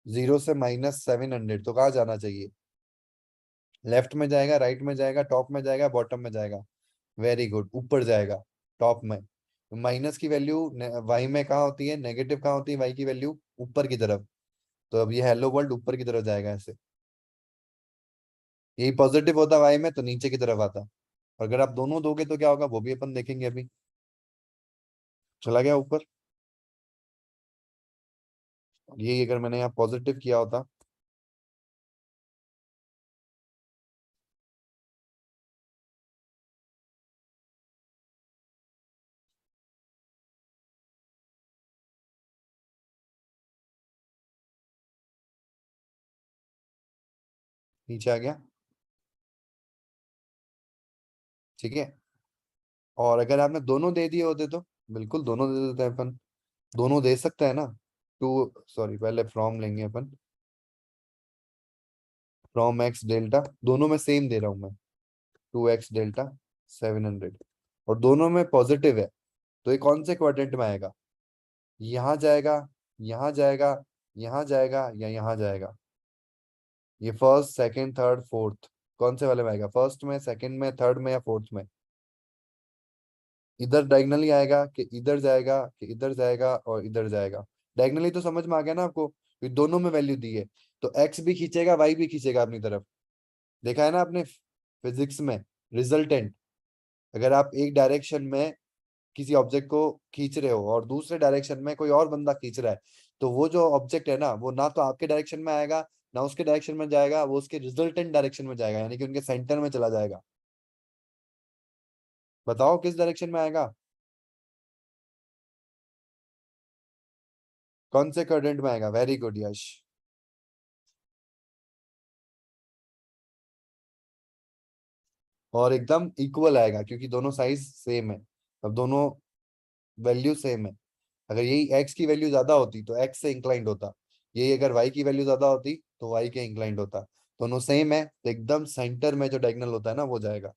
0 से -700, तो कहाँ जाना चाहिए, लेफ्ट में जाएगा, राइट में जाएगा, टॉप में जाएगा, बॉटम में जाएगा। वेरी गुड, ऊपर जाएगा, टॉप में। माइनस की वैल्यू वाई में कहाँ होती है, नेगेटिव कहाँ होती है, वाई की वैल्यू ऊपर की तरफ। तो अब ये हेलो वर्ल्ड ऊपर की तरफ जाएगा ऐसे। यही पॉजिटिव होता वाई में तो नीचे की तरफ आता। और अगर आप दोनों दोगे तो क्या होगा, वो भी अपन देखेंगे अभी। चला गया ऊपर। यही अगर मैंने यहाँ पॉजिटिव किया होता, नीचे आ गया। ठीक है, और अगर आपने दोनों दे दिए होते तो बिल्कुल दोनों दे देते हैं अपन, दोनों दे सकते हैं ना। पहले फ्रॉम लेंगे अपन, फ्रॉम एक्स डेल्टा, दोनों में सेम दे रहा हूं मैं, 2x डेल्टा 700, और दोनों में पॉजिटिव है। तो ये कौन से क्वाड्रेंट में आएगा, यहाँ जाएगा, यहाँ जाएगा, यहाँ जाएगा, या यहाँ जाएगा। ये फर्स्ट, सेकंड, थर्ड, फोर्थ, कौन से वाले में आएगा, फर्स्ट में, सेकंड में, थर्ड में, या फोर्थ में। इधर डायगनली आएगा कि इधर जाएगा, कि इधर जाएगा और इधर जाएगा। डायगनली तो समझ में आ गया ना आपको, कि दोनों में वैल्यू दी है, तो एक्स भी खींचेगा, वाई भी खींचेगा अपनी तरफ। देखा है ना आपने फिजिक्स में, रिजल्टेंट। अगर आप एक डायरेक्शन में किसी ऑब्जेक्ट को खींच रहे हो और दूसरे डायरेक्शन में कोई और बंदा खींच रहा है, तो वो जो ऑब्जेक्ट है ना, वो ना तो आपके डायरेक्शन में आएगा ना उसके डायरेक्शन में जाएगा, वो उसके रिजल्टेंट डायरेक्शन में जाएगा, यानी कि उनके सेंटर में चला जाएगा। बताओ किस डायरेक्शन में आएगा, कौन से क्वाड्रेंट में आएगा? वेरी गुड यश। और एकदम इक्वल आएगा क्योंकि दोनों साइज सेम है, अब दोनों वैल्यू सेम है। अगर यही x की वैल्यू ज्यादा होती तो x से इंक्लाइंड होता, यही अगर y की वैल्यू ज्यादा होती तो y के इंक्लाइंड होता। दोनों सेम है तो एकदम सेंटर में जो डायगोनल होता है ना वो जाएगा।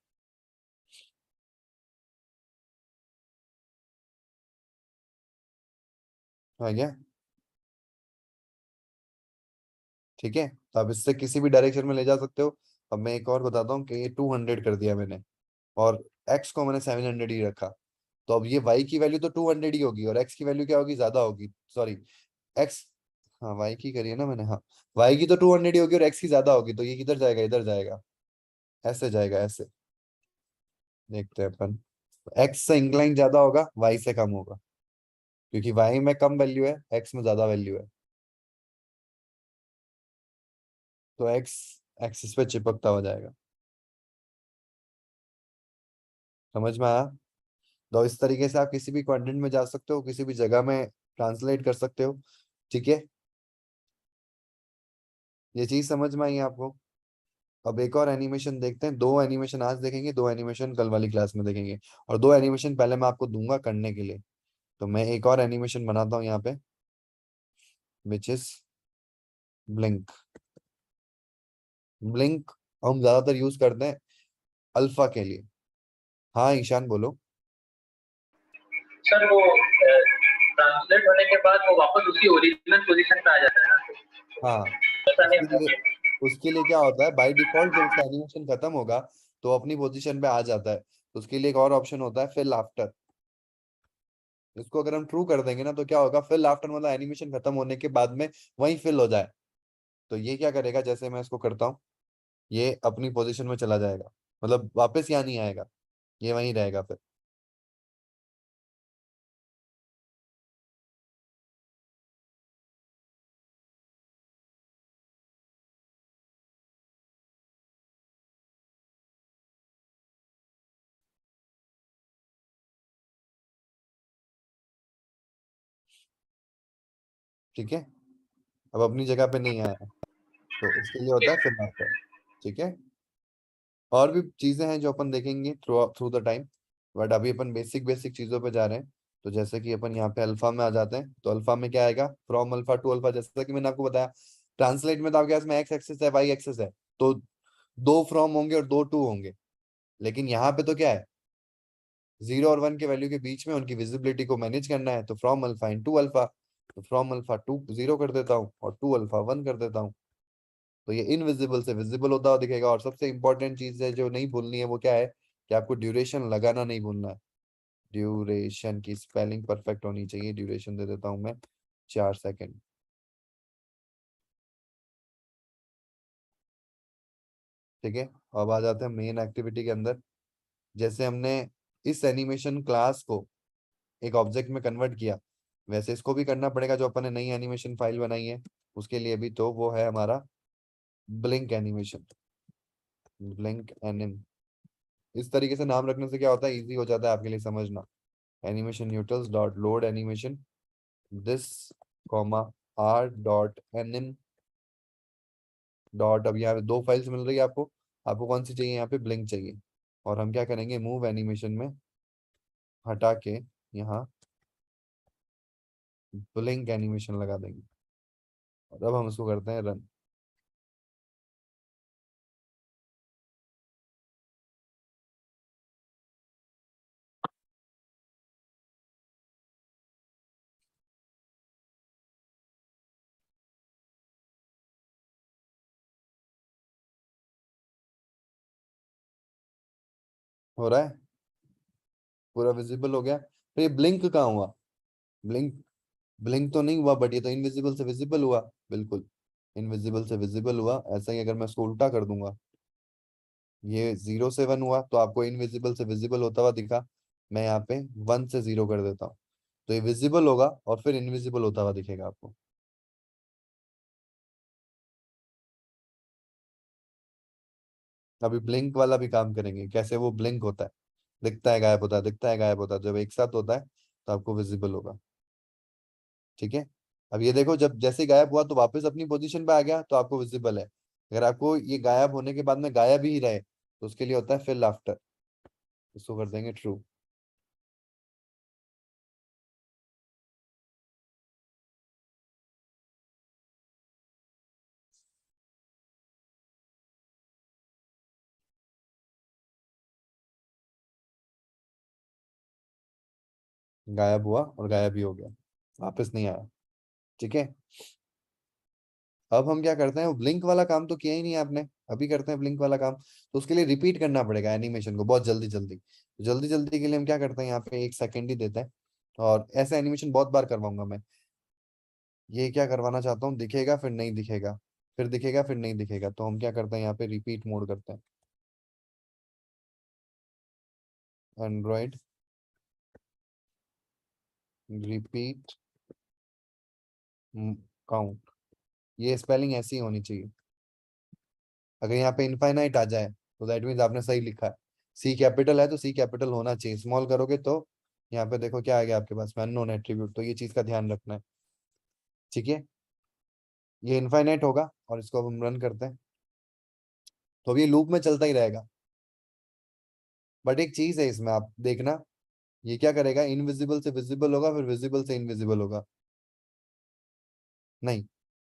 हाँ क्या? ठीक है, तो आप इससे किसी भी डायरेक्शन में ले जा सकते हो। अब मैं एक और बताता हूँ कि ये 200 कर दिया मैंने और x को मैंने 700 ही रखा, तो अब ये y की वैल्यू तो 200 ही होगी और x की वैल्यू क्या होगी? ज्यादा होगी, सॉरी x, हाँ y की करिए ना मैंने, हाँ y की तो 200 ही होगी और x की ज्यादा होगी, तो ये किधर जाएगा? इधर जाएगा, ऐसे जाएगा, ऐसे। देखते हैं अपन, x से इंक्लाइन ज्यादा होगा, y से कम होगा, क्योंकि y में कम वैल्यू है, x में ज्यादा वैल्यू है, तो x एक्सिस पे चिपकता हो जाएगा। समझ में आया? तो इस तरीके से आप किसी भी क्वाड्रेंट में जा सकते हो, किसी भी जगह में ट्रांसलेट कर सकते हो। ठीक है, ये चीज समझ में आई आपको? अब एक और एनिमेशन देखते हैं, दो एनिमेशन आज देखेंगे, दो एनिमेशन कल वाली क्लास में देखेंगे, और दो एनिमेशन पहले मैं आपको दूंगा करने के लिए। तो मैं एक और एनिमेशन बनाता हूँ यहाँ पे, विच इज ब्लिंक। ब्लिंक हम ज्यादातर यूज करते हैं अल्फा के लिए। हाँ ईशान बोलो। सर वो ट्रांसलेट होने के बाद वो वापस उसी ओरिजिनल पोजीशन पे आ जाता है ना, हाँ, ऐसा नहीं उसके होता। लिए उसके लिए क्या होता है, बाय डिफॉल्ट जब उसका एनिमेशन खत्म होगा तो अपनी पोजीशन पे आ जाता है। तो उसके लिए एक और ऑप्शन होता है, फिल आफ्टर। इसको अगर हम ट्रू कर देंगे ना तो क्या होगा, फिल आफ्टर मतलब एनिमेशन खत्म होने के बाद में वही फिल हो जाए। तो ये क्या करेगा, जैसे मैं इसको करता हूँ, ये अपनी पोजीशन में चला जाएगा, मतलब वापस यहाँ नहीं आएगा, ये वहीं रहेगा फिर। ठीक है, अब अपनी जगह पे नहीं आया, तो इसके लिए होता है फिल आफ्टर। ठीक है, और भी चीजें हैं जो अपन देखेंगे through through the time, but अभी अपन बेसिक बेसिक चीजों पे जा रहे हैं। तो जैसे कि अपन यहाँ पे अल्फा में आ जाते हैं, तो अल्फा में क्या आएगा, फ्रॉम अल्फा टू अल्फा, जैसा कि मैंने आपको बताया। ट्रांसलेट में तो आपके पास में एक्स एक्सिस है, वाई एक्सिस है, तो दो फ्रॉम होंगे और दो टू होंगे। लेकिन यहाँ पे तो क्या है, 0 और 1 के वैल्यू के बीच में उनकी विजिबिलिटी को मैनेज करना है, तो from alpha in to alpha, तो फ्रॉम अल्फा टू 0 कर देता हूँ और टू अल्फा 1 कर देता हूँ, तो ये इनविजिबल से विजिबल होता हुआ दिखेगा। और सबसे इंपॉर्टेंट चीज है जो नहीं भूलनी है वो क्या है, कि आपको ड्यूरेशन लगाना नहीं भूलना है। ड्यूरेशन की स्पेलिंग परफेक्ट होनी चाहिए। ड्यूरेशन दे देता हूं मैं 4 सेकंड। ठीक है, अब आ जाते हैं मेन एक्टिविटी के अंदर। जैसे हमने इस एनिमेशन क्लास को एक ऑब्जेक्ट में कन्वर्ट किया, वैसे इसको भी करना पड़ेगा जो अपन ने नई एनिमेशन फाइल बनाई है उसके लिए भी। तो वो है हमारा ब्लिंक एनिमेशन, ब्लिंक एनिम। इस तरीके से नाम रखने से क्या होता है, इजी हो जाता है आपके लिए समझना। एनिमेशन न्यूटल्स dot load animation this comma r dot anim dot, अब यहाँ पे दो फाइल्स मिल रही है आपको। आपको कौन सी चाहिए, यहाँ पे ब्लिंक चाहिए, और हम क्या करेंगे, मूव एनिमेशन में हटा के यहाँ ब्लिंक एनिमेशन लगा देंगे, और अब हम इसको करते हैं रन। हो रहा है, पूरा विजिबल हो गया। तो ये ब्लिंक कहाँ हुआ, ब्लिंक ब्लिंक तो नहीं हुआ, बट ये तो इनविजिबल से विजिबल हुआ। बिल्कुल इनविजिबल से विजिबल हुआ। ऐसा ही अगर मैं इसको उल्टा कर दूंगा, ये 0 से 1 हुआ तो आपको इनविजिबल से विजिबल होता हुआ दिखा, मैं यहाँ पे 1 से 0 कर देता हूँ, तो ये विजिबल होगा और फिर इनविजिबल होता हुआ दिखेगा आपको। अभी ब्लिंक वाला भी काम करेंगे, कैसे वो ब्लिंक होता है, दिखता है गायब होता है, दिखता है गायब होता है, जब एक साथ होता है तो आपको विजिबल होगा। ठीक है, अब ये देखो, जब जैसे ही गायब हुआ तो वापस अपनी पोजीशन पे आ गया तो आपको विजिबल है। अगर आपको ये गायब होने के बाद में गायब ही रहे तो उसके लिए होता है फिल आफ्टर, इसको कर देंगे ट्रू। गायब हुआ और गायब ही हो गया, वापस नहीं आया। ठीक है, अब हम क्या करते हैं, वो ब्लिंक वाला काम तो किया ही नहीं आपने, अभी करते हैं ब्लिंक वाला काम। तो उसके लिए रिपीट करना पड़ेगा एनिमेशन को बहुत जल्दी जल्दी। जल्दी जल्दी के लिए हम क्या करते हैं, यहाँ पे 1 सेकेंड ही देते हैं, और ऐसा एनिमेशन बहुत बार करवाऊंगा मैं। ये क्या करवाना चाहता हूँ, दिखेगा फिर नहीं दिखेगा, फिर दिखेगा फिर नहीं दिखेगा, तो हम क्या करते हैं, यहाँ पे रिपीट मोड करते हैं। एंड्रॉइड रिपीट काउंट, ये स्पेलिंग ऐसी होनी चाहिए। अगर यहाँ पे इनफाइनाइट आ जाए तो दैट मीन्स आपने सही लिखा है। सी कैपिटल है तो सी कैपिटल होना चाहिए, स्मॉल करोगे तो यहाँ पे देखो क्या आ गया आपके पास में, अननोन एट्रीब्यूट, तो ये चीज का ध्यान रखना है। ठीक है, ये इनफाइनाइट होगा और इसको अब हम रन करते हैं, तो अब ये लूप में चलता ही रहेगा। बट एक चीज है इसमें, आप देखना, ये क्या करेगा, इनविजिबल से विजिबल होगा, फिर विजिबल से इनविजिबल होगा, नहीं,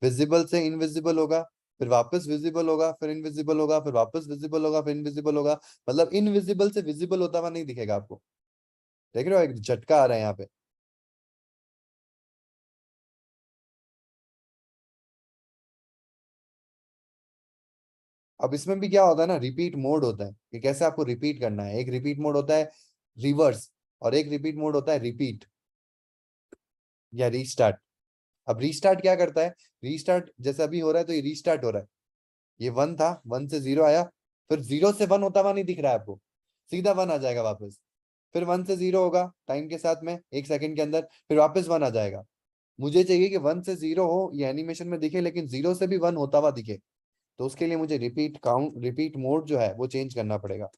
विजिबल से इनविजिबल होगा, फिर वापस विजिबल होगा, फिर इनविजिबल होगा, फिर वापस विजिबल होगा, फिर इनविजिबल होगा, मतलब इनविजिबल से विजिबल होता हुआ नहीं दिखेगा आपको। देख रहे हो, एक झटका आ रहा है यहाँ पे। अब इसमें भी क्या होता है ना, रिपीट मोड होता है कि कैसे आपको रिपीट करना है। एक रिपीट मोड होता है रिवर्स, और एक रिपीट मोड होता है रिपीट या रीस्टार्ट। अब रीस्टार्ट क्या करता है, रीस्टार्ट जैसे अभी हो रहा है तो ये रीस्टार्ट हो रहा है, ये 1 था, 1 से 0 आया, फिर 0 से 1 होता हुआ नहीं दिख रहा है आपको, सीधा 1 आ जाएगा वापस, फिर 1 से 0 होगा टाइम के साथ में 1 सेकंड के अंदर, फिर वापस 1 आ जाएगा। मुझे चाहिए कि 1 से 0 हो, ये एनिमेशन में दिखे, लेकिन 0 से भी 1 होता हुआ दिखे, तो उसके लिए मुझे रिपीट काउंट, रिपीट मोड जो है वो चेंज करना पड़ेगा।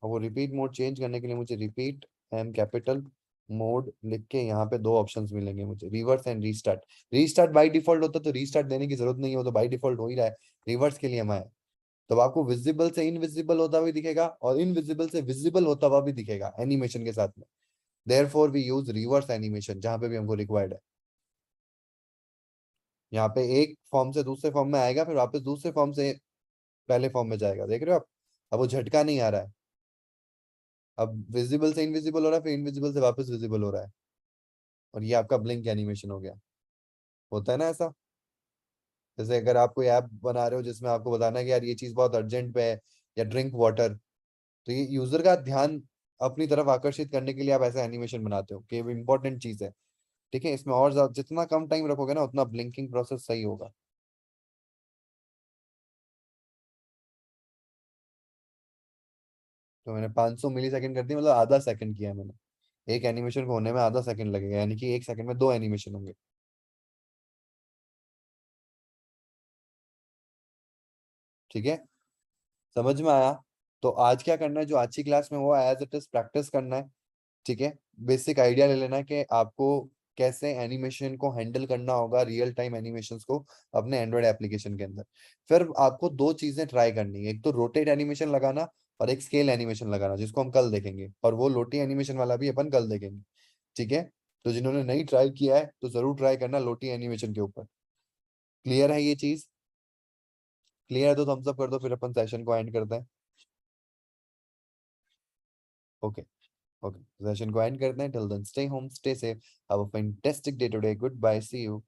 और वो रिपीट मोड चेंज करने के लिए मुझे रिपीट एम कैपिटल मोड लिख के यहाँ पे 2 ऑप्शंस मिलेंगे मुझे, reverse and restart. Restart by default होता तो रीस्टार्ट देने की जरूरत नहीं हो, तो बाय डिफॉल्ट हो ही रहा है, रिवर्स के लिए हम आए। तो आपको विजिबल से इनविजिबल होता हुआ दिखेगा और इनविजिबल से विजिबल होता हुआ भी दिखेगा एनिमेशन के साथ में। Therefore we use reverse animation जहां पे भी हमको रिक्वायर्ड है। यहाँ पे एक फॉर्म से दूसरे फॉर्म में आएगा, फिर वापस दूसरे फॉर्म से पहले फॉर्म में जाएगा, देख रहे हो आप। अब वो झटका नहीं आ रहा है, अब विजिबल से इनविजिबल हो रहा है, फिर इनविजिबल से वापस विजिबल हो रहा है, और ये आपका ब्लिंक एनिमेशन हो गया। होता है ना ऐसा, जैसे अगर आप कोई ऐप बना रहे हो जिसमें आपको बताना है कि यार ये चीज बहुत अर्जेंट पे है, या ड्रिंक वाटर, तो ये यूजर का ध्यान अपनी तरफ आकर्षित करने के लिए आप ऐसा एनिमेशन बनाते हो कि ये इंपॉर्टेंट चीज है। ठीक है, इसमें और जितना कम टाइम रखोगे ना उतना ब्लिंकिंग प्रोसेस सही होगा। तो मैंने 500 मिली सेकेंड कर दिया, मतलब आधा सेकंड किया मैंने, एक एनिमेशन को होने में आधा सेकंड लगेगा, यानी कि 1 सेकंड में 2 एनिमेशन होंगे। ठीक है, समझ में आया। तो आज क्या करना है, जो आज की क्लास में हुआ एज इट इज प्रैक्टिस करना है। ठीक है, बेसिक आइडिया ले लेना है कि आपको कैसे एनिमेशन को हैंडल करना होगा, रियल टाइम एनिमेशंस को अपने एंड्रॉइड एप्लीकेशन के अंदर। फिर आपको 2 चीजें ट्राई करनी है, एक तो रोटेट एनिमेशन लगाना और एक स्केल एनिमेशन लगाना, जिसको हम कल देखेंगे, और वो लोटी एनिमेशन वाला भी अपन कल देखेंगे। ठीक है, तो जिन्होंने नहीं ट्राई किया है तो जरूर ट्राई करना लोटी एनिमेशन के ऊपर। क्लियर है ये चीज, क्लियर है तो थम्स अप कर दो, फिर अपन सेशन को एंड करते हैं। ओके, ओके, सेशन को एंड करते हैं। Till then stay home, stay safe, have a fantastic day today, goodbye, see you.